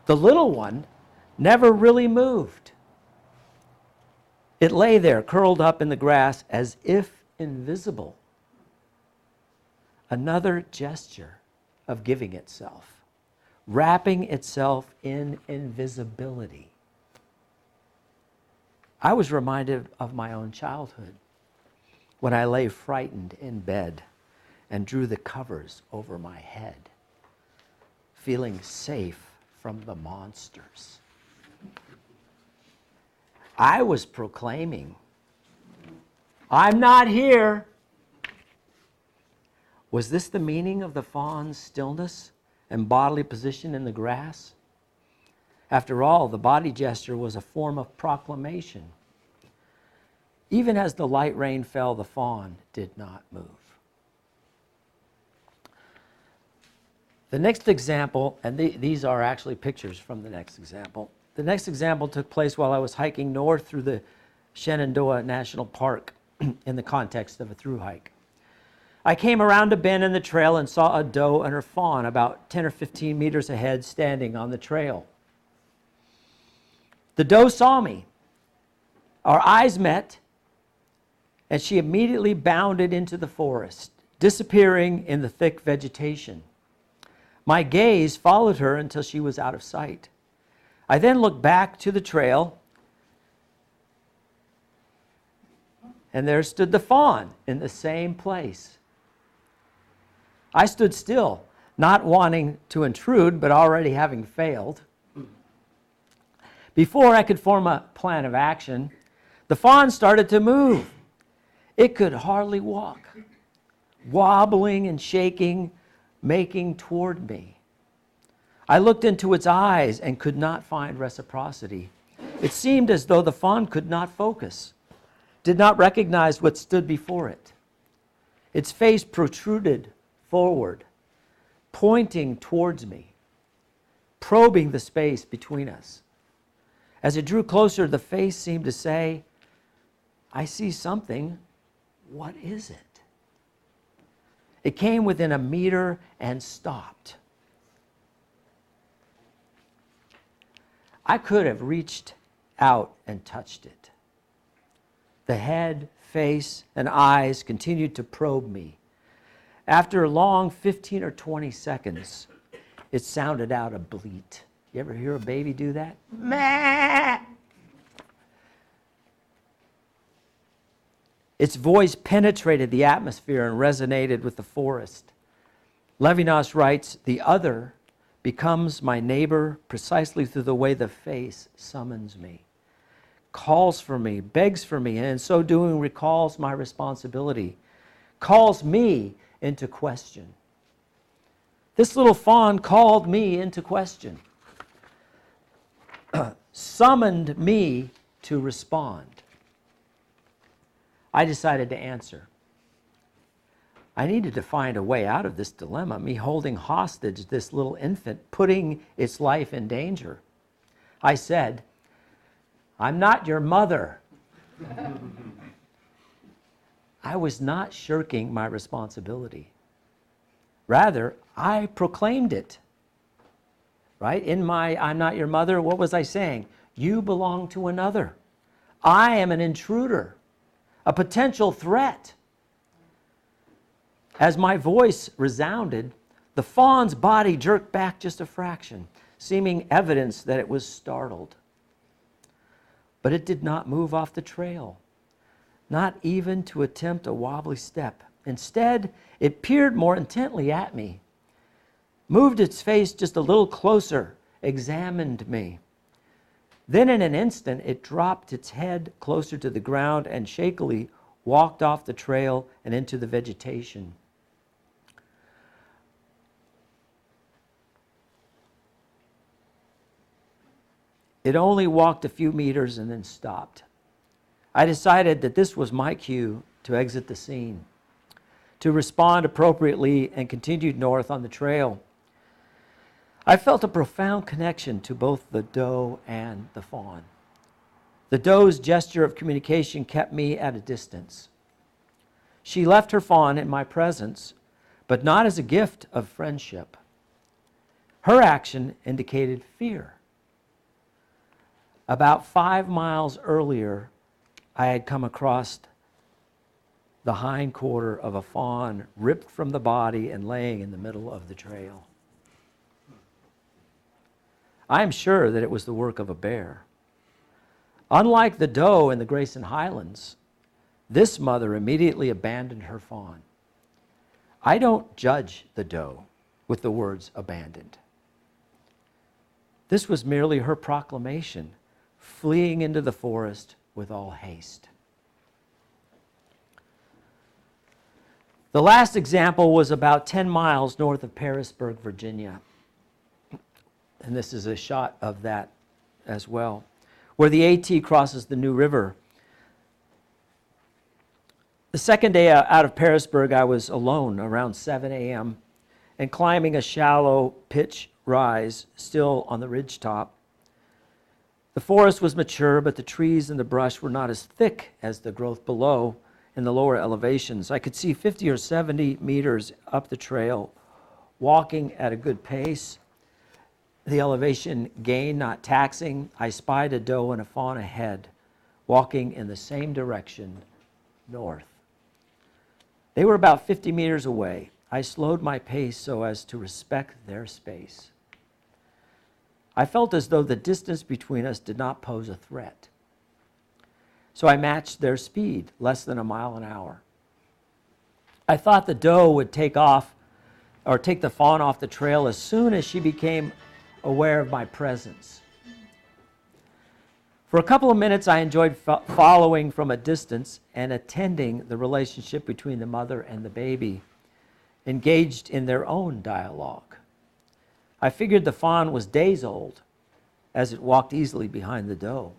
The little one never really moved. It lay there, curled up in the grass, as if invisible. Another gesture of giving itself, wrapping itself in invisibility. I was reminded of my own childhood when I lay frightened in bed and drew the covers over my head, feeling safe from the monsters. I was proclaiming, "I'm not here." Was this the meaning of the fawn's stillness and bodily position in the grass? After all, the body gesture was a form of proclamation. Even as the light rain fell, the fawn did not move. The next example, and these are actually pictures from the next example. The next example took place while I was hiking north through the Shenandoah National Park in the context of a through hike. I came around a bend in the trail and saw a doe and her fawn about 10 or 15 meters ahead standing on the trail. The doe saw me. Our eyes met, and she immediately bounded into the forest, disappearing in the thick vegetation. My gaze followed her until she was out of sight. I then looked back to the trail, and there stood the fawn in the same place. I stood still, not wanting to intrude, but already having failed. Before I could form a plan of action, the fawn started to move. It could hardly walk, wobbling and shaking, making toward me. I looked into its eyes and could not find reciprocity. It seemed as though the fawn could not focus, did not recognize what stood before it. Its face protruded forward, pointing towards me, probing the space between us. As it drew closer, the face seemed to say, "I see something. What is it?" It came within a meter and stopped. I could have reached out and touched it. The head, face, and eyes continued to probe me. After a long 15 or 20 seconds, it sounded out a bleat. You ever hear a baby do that? Meh! Its voice penetrated the atmosphere and resonated with the forest. Levinas writes, "The other becomes my neighbor precisely through the way the face summons me, calls for me, begs for me, and in so doing recalls my responsibility, calls me into question." This little fawn called me into question, summoned me to respond. I decided to answer. I needed to find a way out of this dilemma, me holding hostage this little infant, putting its life in danger. I said, "I'm not your mother." I was not shirking my responsibility. Rather, I proclaimed it. Right? In my "I'm not your mother," what was I saying? You belong to another. I am an intruder, a potential threat. As my voice resounded, the fawn's body jerked back just a fraction, seeming evidence that it was startled. But it did not move off the trail, not even to attempt a wobbly step. Instead, it peered more intently at me, moved its face just a little closer, examined me. Then in an instant, it dropped its head closer to the ground and shakily walked off the trail and into the vegetation. It only walked a few meters and then stopped. I decided that this was my cue to exit the scene, to respond appropriately, and continued north on the trail. I felt a profound connection to both the doe and the fawn. The doe's gesture of communication kept me at a distance. She left her fawn in my presence, but not as a gift of friendship. Her action indicated fear. About 5 miles earlier, I had come across the hind quarter of a fawn ripped from the body and laying in the middle of the trail. I am sure that it was the work of a bear. Unlike the doe in the Grayson Highlands, this mother immediately abandoned her fawn. I don't judge the doe with the words abandoned. This was merely her proclamation, fleeing into the forest with all haste. The last example was about 10 miles north of Parisburg, Virginia. And this is a shot of that as well, where the AT crosses the New River. The second day out of Parisburg, I was alone around 7 a.m. and climbing a shallow pitch rise still on the ridgetop. The forest was mature, but the trees and the brush were not as thick as the growth below in the lower elevations. I could see 50 or 70 meters up the trail, walking at a good pace. The elevation gain not taxing. I spied a doe and a fawn ahead, walking in the same direction, north. They were about 50 meters away. I slowed my pace so as to respect their space. I felt as though the distance between us did not pose a threat. So I matched their speed, less than a mile an hour. I thought the doe would take the fawn off the trail as soon as she became aware of my presence. For a couple of minutes, I enjoyed following from a distance and attending the relationship between the mother and the baby, engaged in their own dialogue. I figured the fawn was days old, as it walked easily behind the doe.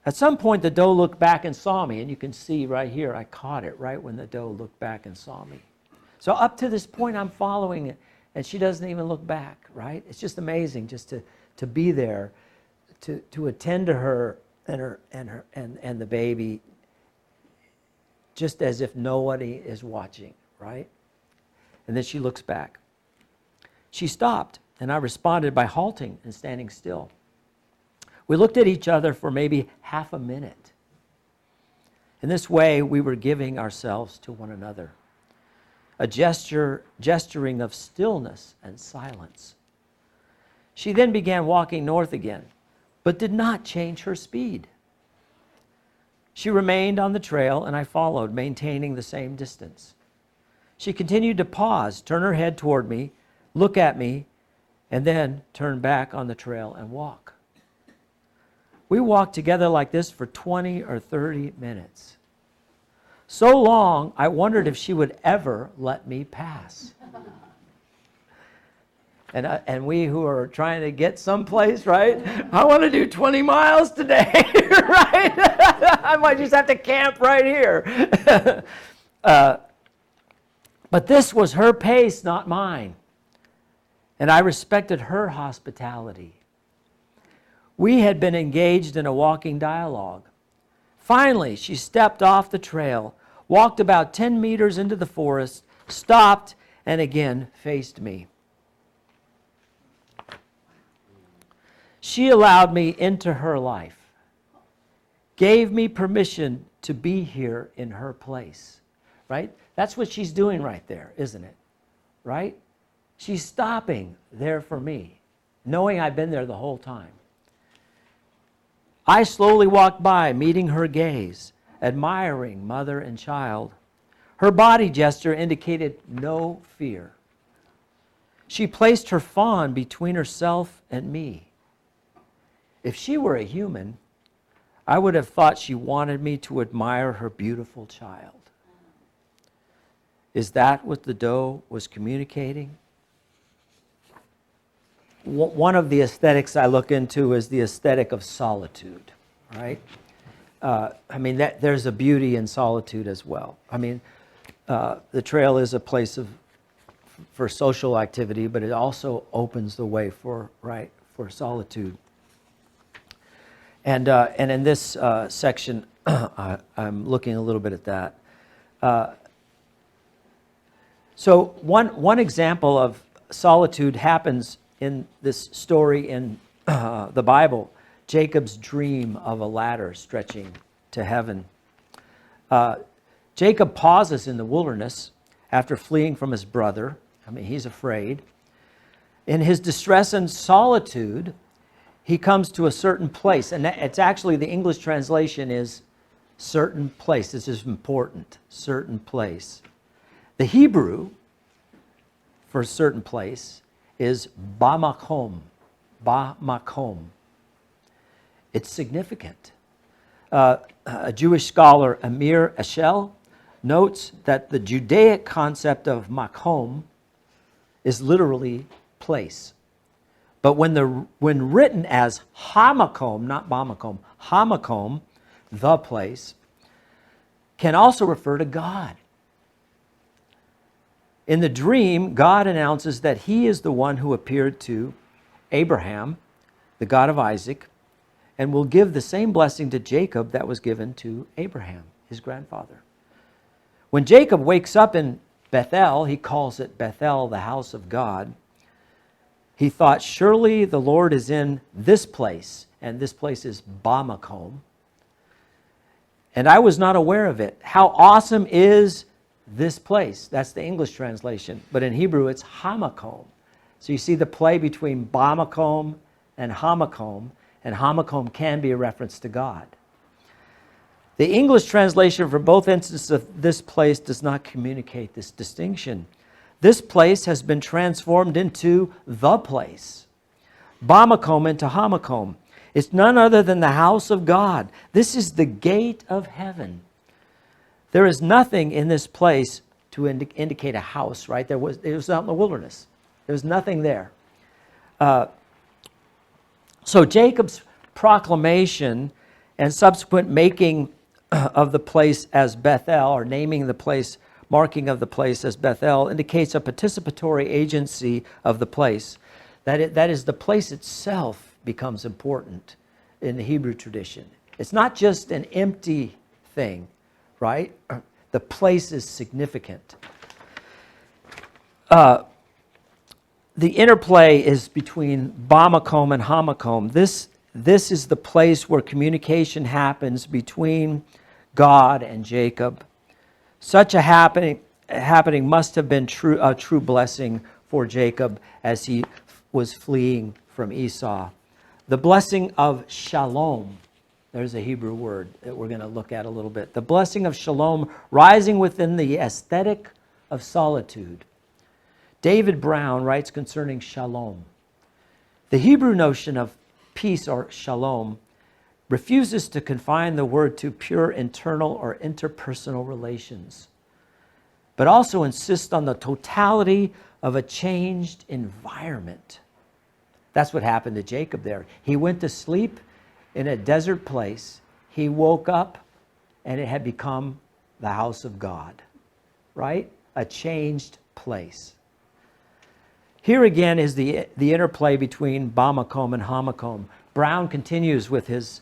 At some point, the doe looked back and saw me, and you can see right here, I caught it right when the doe looked back and saw me. So up to this point, I'm following it, and she doesn't even look back, right? It's just amazing just to be there, to attend to her and the baby, just as if nobody is watching, right? And then she looks back. She stopped, and I responded by halting and standing still. We looked at each other for maybe half a minute. In this way, we were giving ourselves to one another, a gesturing of stillness and silence. She then began walking north again, but did not change her speed. She remained on the trail, and I followed, maintaining the same distance. She continued to pause, turn her head toward me, look at me, and then turn back on the trail and walk. We walked together like this for 20 or 30 minutes. So long, I wondered if she would ever let me pass. And we who are trying to get someplace, right? I want to do 20 miles today, right? I might just have to camp right here. But this was her pace, not mine. And I respected her hospitality. We had been engaged in a walking dialogue. Finally, she stepped off the trail, walked about 10 meters into the forest, stopped, and again faced me. She allowed me into her life, gave me permission to be here in her place, right? That's what she's doing right there, isn't it? Right? She's stopping there for me, knowing I've been there the whole time. I slowly walked by, meeting her gaze, admiring mother and child. Her body gesture indicated no fear. She placed her fawn between herself and me. If she were a human, I would have thought she wanted me to admire her beautiful child. Is that what the doe was communicating? One of the aesthetics I look into is the aesthetic of solitude, right? There's a beauty in solitude as well. The trail is a place of for social activity, but it also opens the way for solitude. And in this section, I'm looking a little bit at that. So one example of solitude happens in this story in the Bible, Jacob's dream of a ladder stretching to heaven. Jacob pauses in the wilderness after fleeing from his brother. I mean, he's afraid. In his distress and solitude, he comes to a certain place. And it's actually, the English translation is certain place. This is important, certain place. The Hebrew for certain place is bamakom, bamakom. It's significant. A Jewish scholar, Amir Eshel, notes that the Judaic concept of makom is literally place. But when written as hamakom, not bamakom, hamakom, the place, can also refer to God. In the dream, God announces that he is the one who appeared to Abraham, the God of Isaac, and will give the same blessing to Jacob that was given to Abraham, his grandfather. When Jacob wakes up in Bethel, he calls it Bethel, the house of God. He thought, surely the Lord is in this place, and this place is Bamakom. And I was not aware of it. How awesome is this place? That's the English translation. But in Hebrew, it's Hamakom. So you see the play between Bamakom and Hamakom can be a reference to God. The English translation for both instances of this place does not communicate this distinction. This place has been transformed into the place. Bamakom into Hamakom. It's none other than the house of God. This is the gate of heaven. There is nothing in this place to indicate a house, right? It was out in the wilderness. There was nothing there. So Jacob's proclamation and subsequent making of the place as Bethel, or naming the place, marking of the place as Bethel, indicates a participatory agency of the place. That is, the place itself becomes important in the Hebrew tradition. It's not just an empty thing, right? The place is significant. The interplay is between Bamakom and Hamakom. This is the place where communication happens between God and Jacob. Such a happening must have been a true blessing for Jacob as he was fleeing from Esau. The blessing of shalom, there's a Hebrew word that we're going to look at a little bit. The blessing of shalom rising within the aesthetic of solitude. David Brown writes concerning shalom. The Hebrew notion of peace or shalom refuses to confine the word to pure internal or interpersonal relations, but also insists on the totality of a changed environment. That's what happened to Jacob there. He went to sleep in a desert place. He woke up and it had become the house of God, right? A changed place. Here again is the interplay between Bamakom and Hamakom. Brown continues with his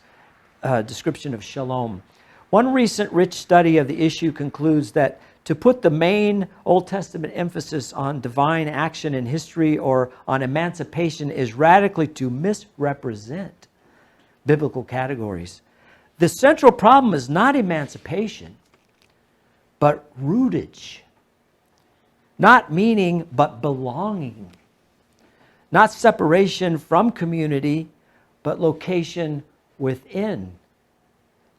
description of shalom. One recent rich study of the issue concludes that to put the main Old Testament emphasis on divine action in history or on emancipation is radically to misrepresent biblical categories. The central problem is not emancipation, but rootage. Not meaning, but belonging. Not separation from community, but location within.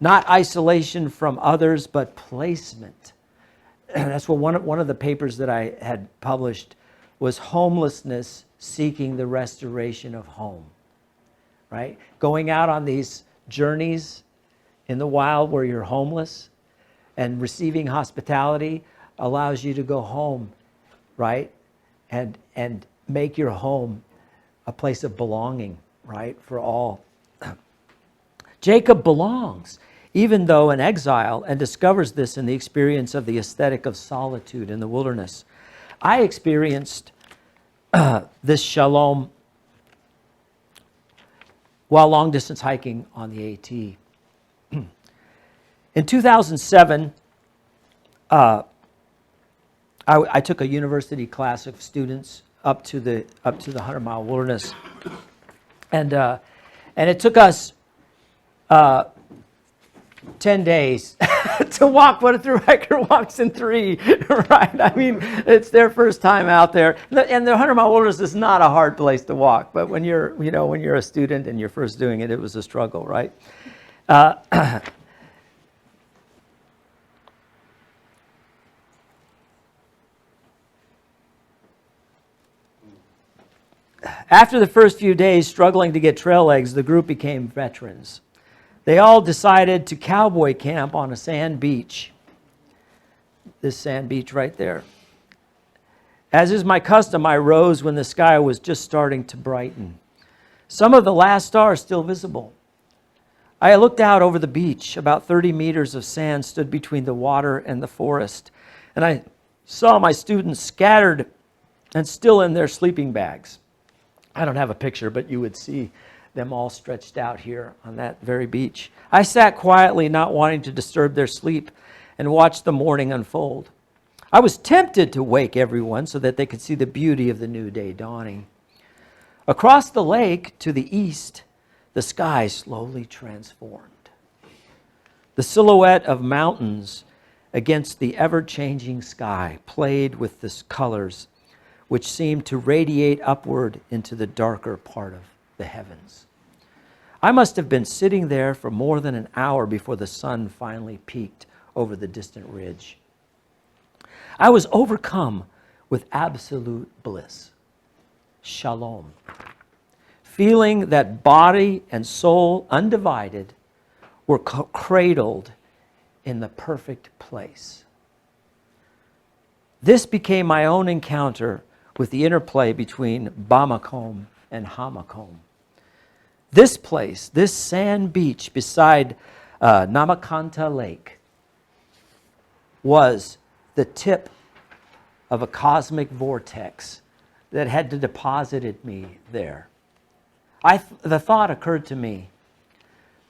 Not isolation from others, but placement. That's what one of the papers that I had published was homelessness seeking the restoration of home. Right? Going out on these journeys in the wild where you're homeless and receiving hospitality allows you to go home, right? And make your home a place of belonging, right? For all. Jacob belongs, even though in exile, and discovers this in the experience of the aesthetic of solitude in the wilderness. I experienced this shalom while long-distance hiking on the AT. In 2007, I took a university class of students up to the 100-mile wilderness, and it took us 10 days to walk what a thru hiker walks in 3, right? I mean, it's their first time out there. And the 100-mile wilderness is not a hard place to walk, but when you're a student and you're first doing it, it was a struggle, right? After the first few days struggling to get trail legs, the group became veterans. They all decided to cowboy camp on a sand beach. This sand beach right there. As is my custom, I rose when the sky was just starting to brighten. Some of the last stars still visible. I looked out over the beach. About 30 meters of sand stood between the water and the forest, and I saw my students scattered and still in their sleeping bags. I don't have a picture, but you would see them all stretched out here on that very beach. I sat quietly, not wanting to disturb their sleep, and watched the morning unfold. I was tempted to wake everyone so that they could see the beauty of the new day dawning. Across the lake to the east, the sky slowly transformed. The silhouette of mountains against the ever-changing sky played with the colors which seemed to radiate upward into the darker part of the heavens. I must have been sitting there for more than an hour before the sun finally peaked over the distant ridge. I was overcome with absolute bliss, shalom, feeling that body and soul, undivided, were cradled in the perfect place. This became my own encounter with the interplay between Bamakom and Hamakom. This place, this sand beach beside Namakanta Lake, was the tip of a cosmic vortex that had deposited me there. The thought occurred to me,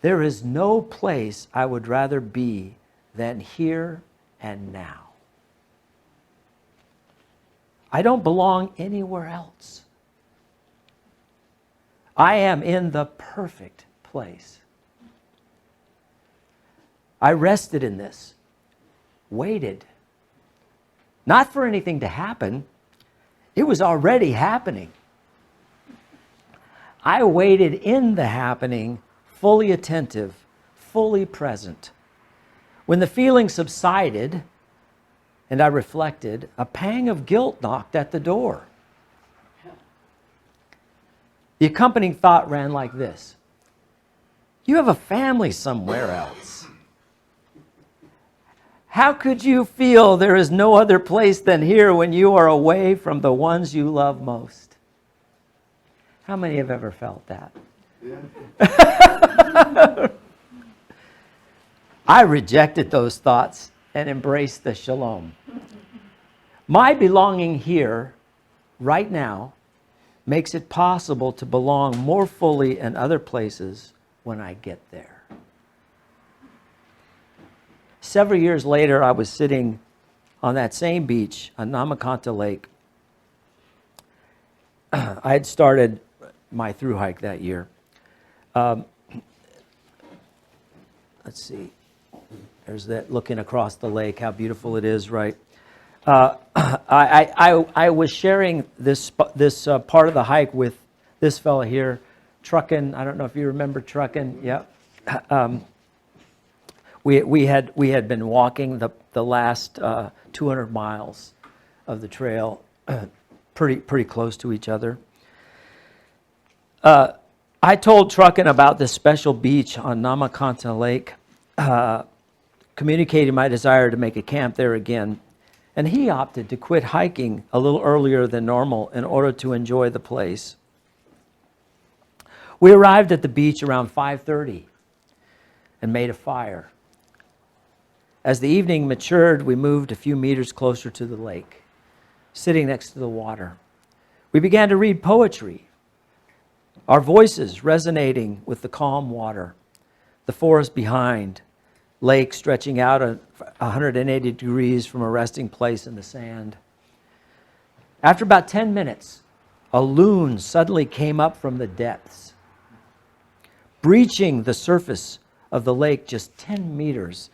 there is no place I would rather be than here and now. I don't belong anywhere else. I am in the perfect place. I rested in this, waited, not for anything to happen. It was already happening. I waited in the happening, fully attentive, fully present. When the feeling subsided, and I reflected, a pang of guilt knocked at the door. The accompanying thought ran like this: you have a family somewhere else. How could you feel there is no other place than here when you are away from the ones you love most? How many have ever felt that? Yeah. I rejected those thoughts and embrace the shalom. My belonging here, right now, makes it possible to belong more fully in other places when I get there. Several years later, I was sitting on that same beach on Namakanta Lake. I had started my thru hike that year. Let's see. There's that looking across the lake, how beautiful it is, right? I was sharing this part of the hike with this fellow here, Truckin'. I don't know if you remember Truckin'. Yeah. We had been walking the last 200 miles of the trail, pretty close to each other. I told Truckin' about this special beach on Namakanta Lake, communicating my desire to make a camp there again. And he opted to quit hiking a little earlier than normal in order to enjoy the place. We arrived at the beach around 5:30 and made a fire. As the evening matured, we moved a few meters closer to the lake. sitting next to the water. We began to read poetry, our voices resonating with the calm water, the forest behind, lake stretching out 180 degrees from a resting place in the sand. After about 10 minutes, a loon suddenly came up from the depths, breaching the surface of the lake just 10 meters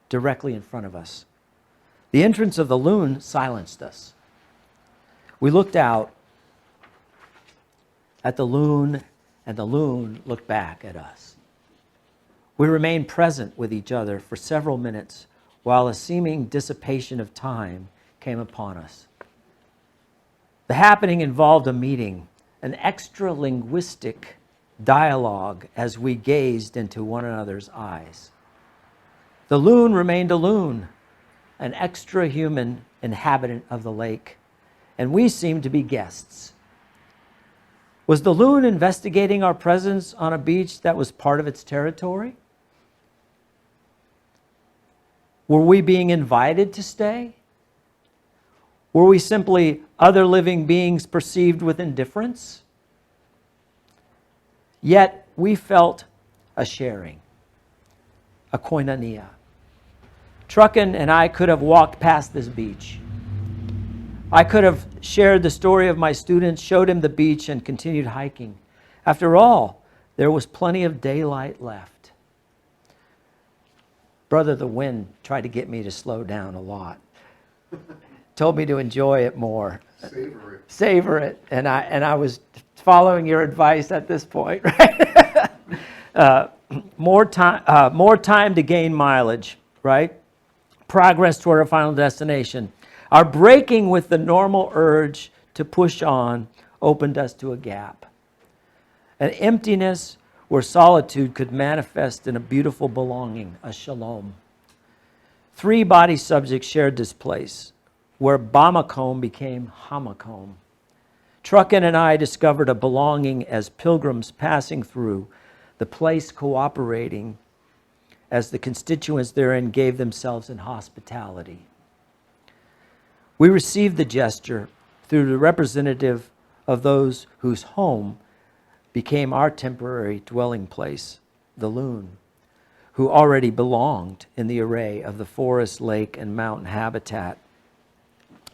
directly in front of us. The entrance of the loon silenced us. We looked out at the loon, and the loon looked back at us. We remained present with each other for several minutes while a seeming dissipation of time came upon us. The happening involved a meeting, an extra-linguistic dialogue as we gazed into one another's eyes. The loon remained a loon, an extra-human inhabitant of the lake, and we seemed to be guests. Was the loon investigating our presence on a beach that was part of its territory? Were we being invited to stay? Were we simply other living beings perceived with indifference? Yet we felt a sharing, a koinonia. Truckin and I could have walked past this beach. I could have shared the story of my students, showed him the beach, and continued hiking. After all, there was plenty of daylight left. Brother the wind tried to get me to slow down a lot. Told me to enjoy it more. Savor it. Savor it. And I was following your advice at this point, right? More time to gain mileage, right? Progress toward our final destination. Our breaking with the normal urge to push on opened us to a gap, an emptiness where solitude could manifest in a beautiful belonging, a shalom. 3 body subjects shared this place, where Bamacombe became Hamacombe. Truckin and I discovered a belonging as pilgrims passing through, the place cooperating as the constituents therein gave themselves in hospitality. We received the gesture through the representative of those whose home became our temporary dwelling place, the loon, who already belonged in the array of the forest, lake, and mountain habitat.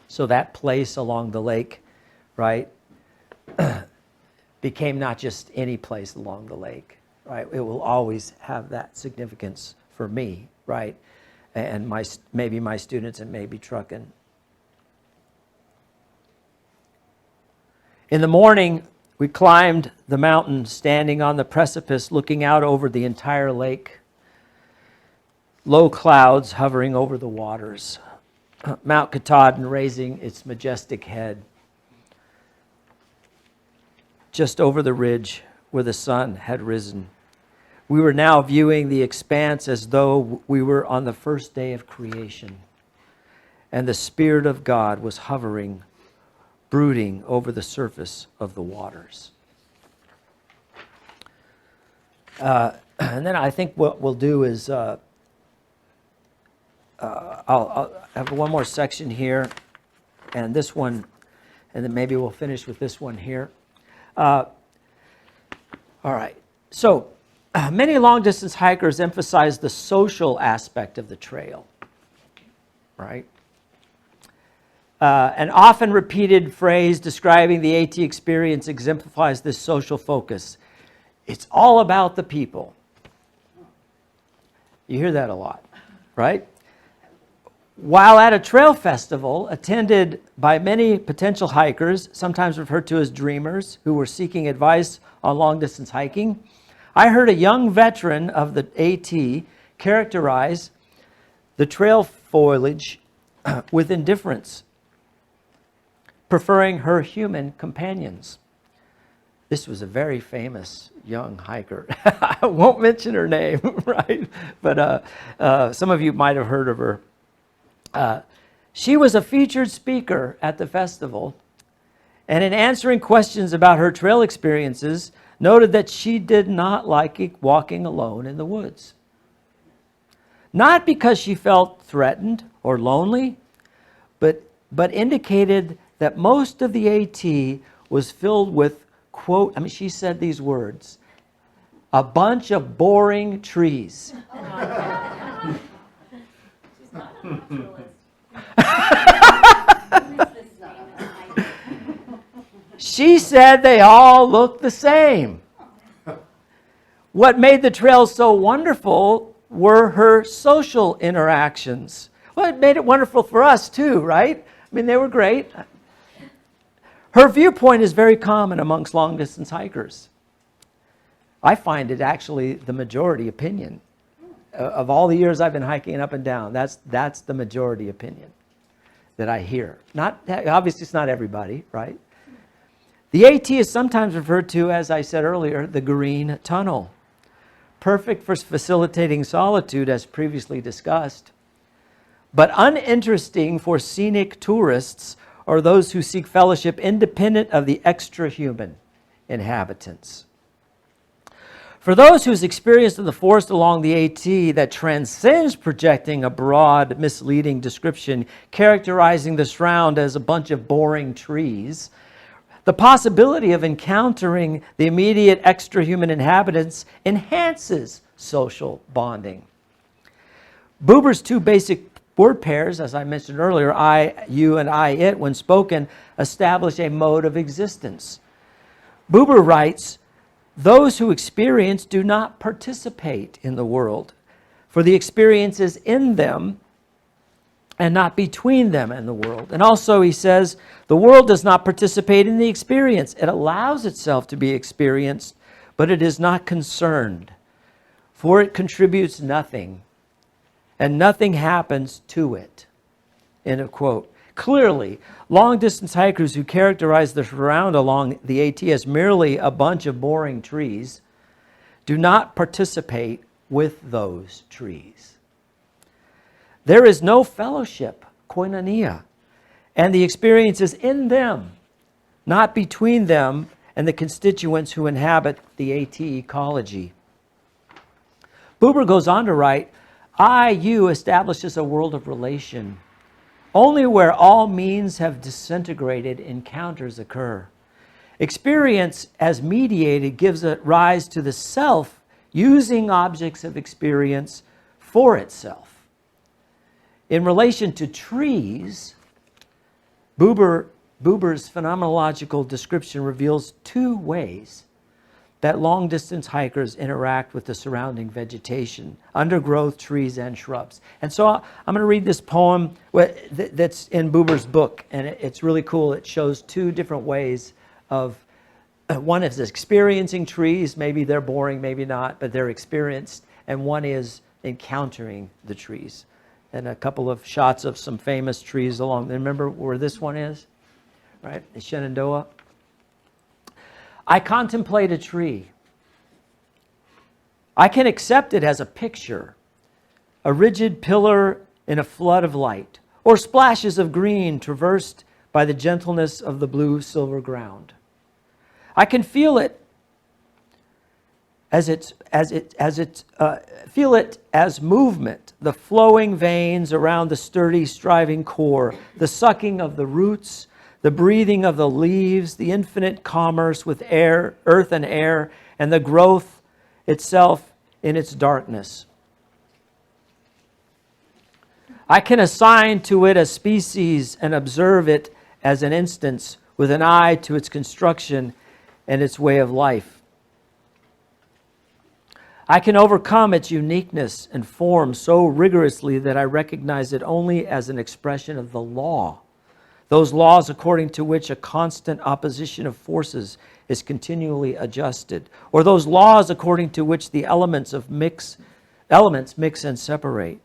So that place along the lake, right, became not just any place along the lake, right? It will always have that significance for me, right? And maybe my students and maybe Truckin. In the morning, we climbed the mountain, standing on the precipice, looking out over the entire lake. Low clouds hovering over the waters. Mount Katahdin raising its majestic head just over the ridge where the sun had risen. We were now viewing the expanse as though we were on the first day of creation, and the Spirit of God was hovering, brooding over the surface of the waters. And then I think what we'll do is I'll have one more section here, and this one, and then maybe we'll finish with this one here. All right. So many long-distance hikers emphasize the social aspect of the trail, right? An often repeated phrase describing the AT experience exemplifies this social focus. It's all about the people. You hear that a lot, right? While at a trail festival attended by many potential hikers, sometimes referred to as dreamers, who were seeking advice on long-distance hiking, I heard a young veteran of the AT characterize the trail foliage with indifference, preferring her human companions. This was a very famous young hiker. I won't mention her name, right? But some of you might have heard of her. She was a featured speaker at the festival, and in answering questions about her trail experiences, noted that she did not like walking alone in the woods. Not because she felt threatened or lonely, but indicated that most of the AT was filled with, quote, I mean, she said these words, a bunch of boring trees. She said they all looked the same. What made the trail so wonderful were her social interactions. Well, it made it wonderful for us too, right? I mean, they were great. Her viewpoint is very common amongst long-distance hikers. I find it actually the majority opinion. Of all the years I've been hiking up and down, that's the majority opinion that I hear. Obviously, it's not everybody, right? The AT is sometimes referred to, as I said earlier, the green tunnel. Perfect for facilitating solitude, as previously discussed, but uninteresting for scenic tourists or those who seek fellowship independent of the extra-human inhabitants. For those whose experience of the forest along the AT that transcends projecting a broad, misleading description characterizing the surround as a bunch of boring trees, the possibility of encountering the immediate extra-human inhabitants enhances social bonding. Buber's two basic word pairs, as I mentioned earlier, I, you, and I, it, when spoken, establish a mode of existence. Buber writes, those who experience do not participate in the world, for the experience is in them and not between them and the world. And also he says, the world does not participate in the experience. It allows itself to be experienced, but it is not concerned, for it contributes nothing, and nothing happens to it. End of quote. Clearly, long-distance hikers who characterize the surround along the AT as merely a bunch of boring trees do not participate with those trees. There is no fellowship, koinonia, and the experience is in them, not between them and the constituents who inhabit the AT ecology. Buber goes on to write, I-you establishes a world of relation. Only where all means have disintegrated, encounters occur. Experience as mediated gives a rise to the self using objects of experience for itself. In relation to trees, Buber's phenomenological description reveals two ways that long-distance hikers interact with the surrounding vegetation, undergrowth, trees, and shrubs. And so I'm going to read this poem that's in Buber's book, and it's really cool. It shows two different ways of, one is experiencing trees, maybe they're boring, maybe not, but they're experienced, and one is encountering the trees. And a couple of shots of some famous trees along. Remember where this one is? Right, the Shenandoah. I contemplate a tree. I can accept it as a picture, a rigid pillar in a flood of light, or splashes of green traversed by the gentleness of the blue silver ground. I can feel it feel it as movement, the flowing veins around the sturdy, striving core, the sucking of the roots, the breathing of the leaves, the infinite commerce with air, earth and air, and the growth itself in its darkness. I can assign to it a species and observe it as an instance with an eye to its construction and its way of life. I can overcome its uniqueness and form so rigorously that I recognize it only as an expression of the law, those laws according to which a constant opposition of forces is continually adjusted, or those laws according to which the elements mix and separate.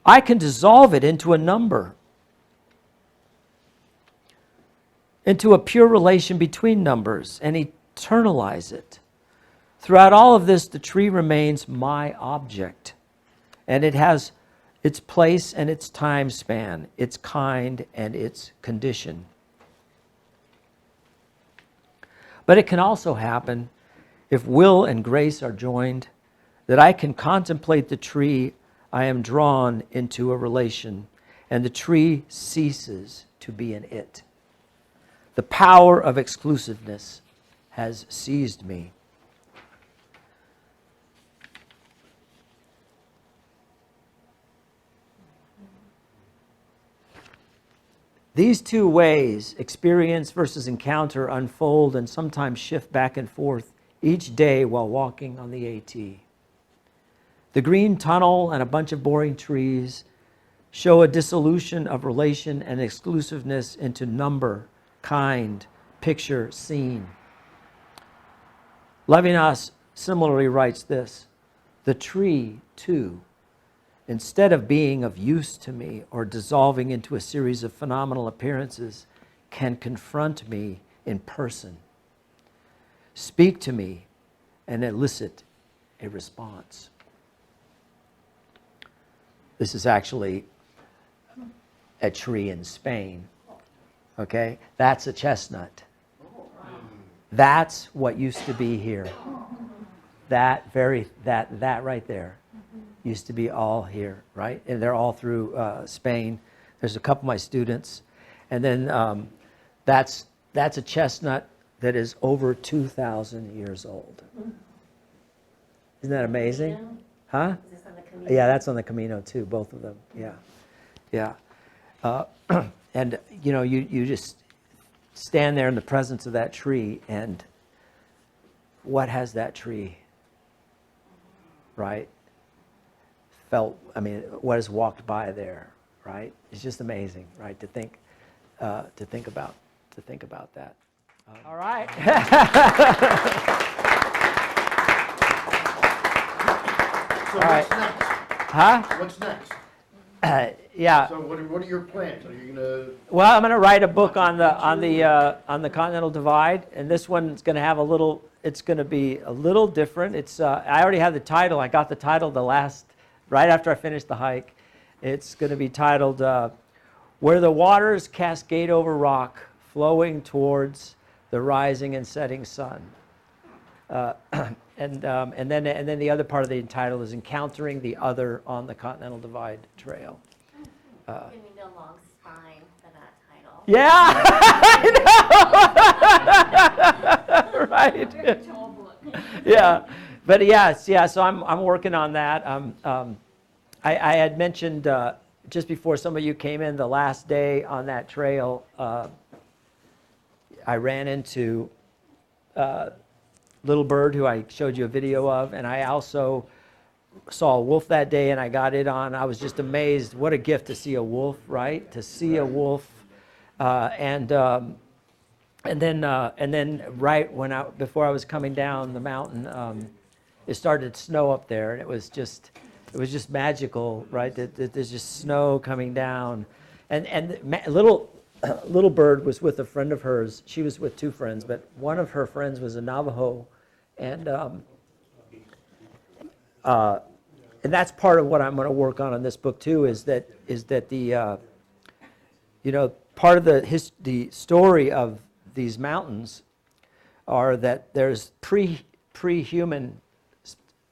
I can dissolve it into a number, into a pure relation between numbers, and eternalize it. Throughout all of this, the tree remains my object, and it has its place and its time span, its kind and its condition. But it can also happen, if will and grace are joined, that I can contemplate the tree I am drawn into a relation, and the tree ceases to be an it. The power of exclusiveness has seized me. These two ways, experience versus encounter, unfold and sometimes shift back and forth each day while walking on the AT. The green tunnel and a bunch of boring trees show a dissolution of relation and exclusiveness into number, kind, picture, scene. Levinas similarly writes this: the tree, too, instead of being of use to me or dissolving into a series of phenomenal appearances, can confront me in person, speak to me, and elicit a response. This is actually a tree in Spain. Okay? That's a chestnut. That's what used to be here. That right there used to be all here, right? And they're all through Spain. There's a couple of my students. And then that's a chestnut that is over 2,000 years old. Isn't that amazing? Huh? Is this on the Camino? Yeah, that's on the Camino too, both of them. Yeah. Yeah. And you know, you just stand there in the presence of that tree, and what has that tree, right, felt? I mean, what has walked by there, right? It's just amazing, right, to think about that. All right. So All right. what's next? Huh? What's next? Yeah. So what are your plans? Are you gonna? Well, I'm going to write a book on the Continental Divide, and this one's going to have a little. It's going to be a little different. It's I already have the title. I got the title right after I finished the hike. It's going to be titled "Where the Waters Cascade Over Rock, Flowing Towards the Rising and Setting Sun." And then the other part of the title is "Encountering the Other on the Continental Divide Trail." You need a long spine for that title. Yeah, I know. Right. Very tall book. Yeah, but yes, yeah. So I'm working on that. I had mentioned just before some of you came in, the last day on that trail, I ran into Little Bird, who I showed you a video of, and I also saw a wolf that day, and I got it on. I was just amazed. What a gift to see a wolf, right? To see a wolf, and then right before I was coming down the mountain, it started to snow up there, and it was just magical, right? There's just snow coming down, and Little Bird was with a friend of hers. She was with two friends, but one of her friends was a Navajo, and that's part of what I'm going to work on in this book too. Is that the part of the story of these mountains are that there's pre-human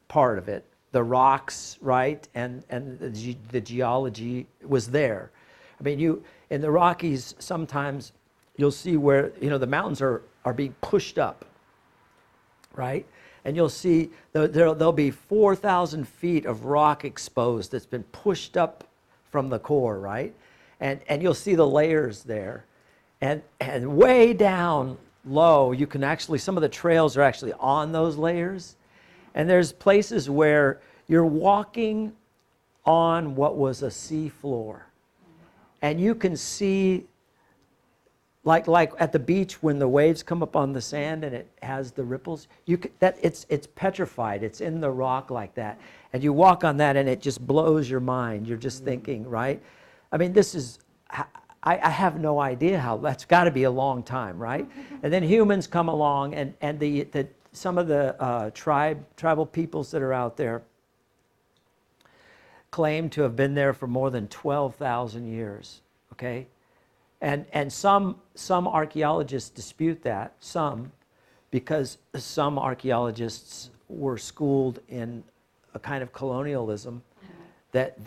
part of it, the rocks, right, and the geology was there. I mean, in the Rockies, sometimes you'll see where, the mountains are being pushed up, right? And you'll see there'll be 4,000 feet of rock exposed that's been pushed up from the core, right? And you'll see the layers there. And way down low, you can actually, some of the trails are actually on those layers. And there's places where you're walking on what was a sea floor. And you can see, like at the beach when the waves come up on the sand and it has the ripples, it's petrified. It's in the rock like that. And you walk on that and it just blows your mind. You're just thinking, right? I mean, I have no idea how, that's got to be a long time, right? And then humans come along, and some of the tribal peoples that are out there claim to have been there for more than 12,000 years, okay? And some archaeologists dispute that, because some archaeologists were schooled in a kind of colonialism that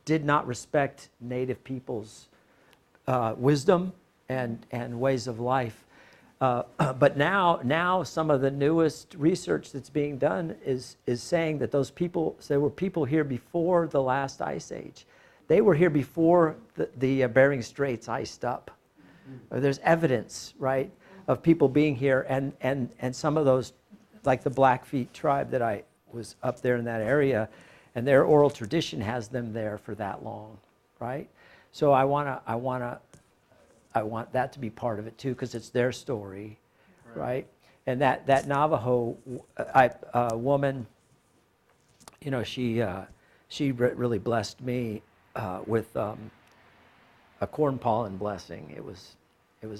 did not respect native peoples' wisdom and ways of life. But now some of the newest research that's being done is saying that there were people here before the last ice age. They were here before the Bering Straits iced up. There's evidence, right, of people being here, and some of those, like the Blackfeet tribe that I was up there in that area, and their oral tradition has them there for that long, right? So I want that to be part of it too, because it's their story, right? And that Navajo woman, you know, she really blessed me with a corn pollen blessing. It was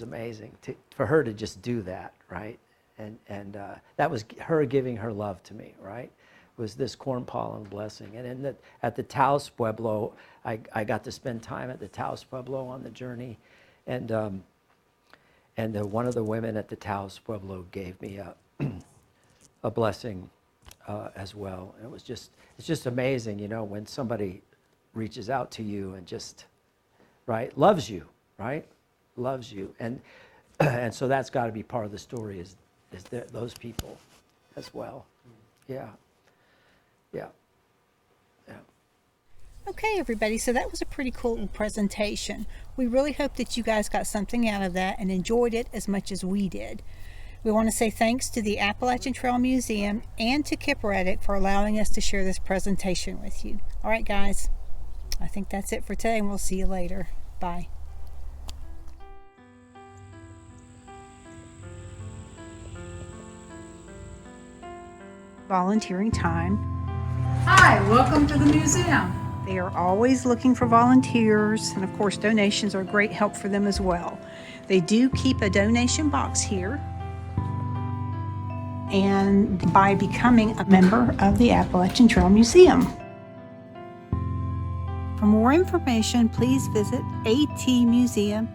amazing for her to just do that, right? And that was her giving her love to me, right? Was this corn pollen blessing. And at the Taos Pueblo, I got to spend time at the Taos Pueblo on the journey, and one of the women at the Taos Pueblo gave me a blessing as well. And it's just amazing, you know, when somebody reaches out to you and just, right, loves you, right, loves you, and so that's got to be part of the story is those people as well. Yeah. Okay, everybody, so that was a pretty cool presentation. We really hope that you guys got something out of that and enjoyed it as much as we did. We want to say thanks to the Appalachian Trail Museum and to Kip Redick for allowing us to share this presentation with you. All right, guys, I think that's it for today, and we'll see you later. Bye. Volunteering time. Hi, welcome to the museum. They are always looking for volunteers, and of course donations are great help for them as well. They do keep a donation box here, and by becoming a member of the Appalachian Trail Museum. For more information, please visit atmuseum.org.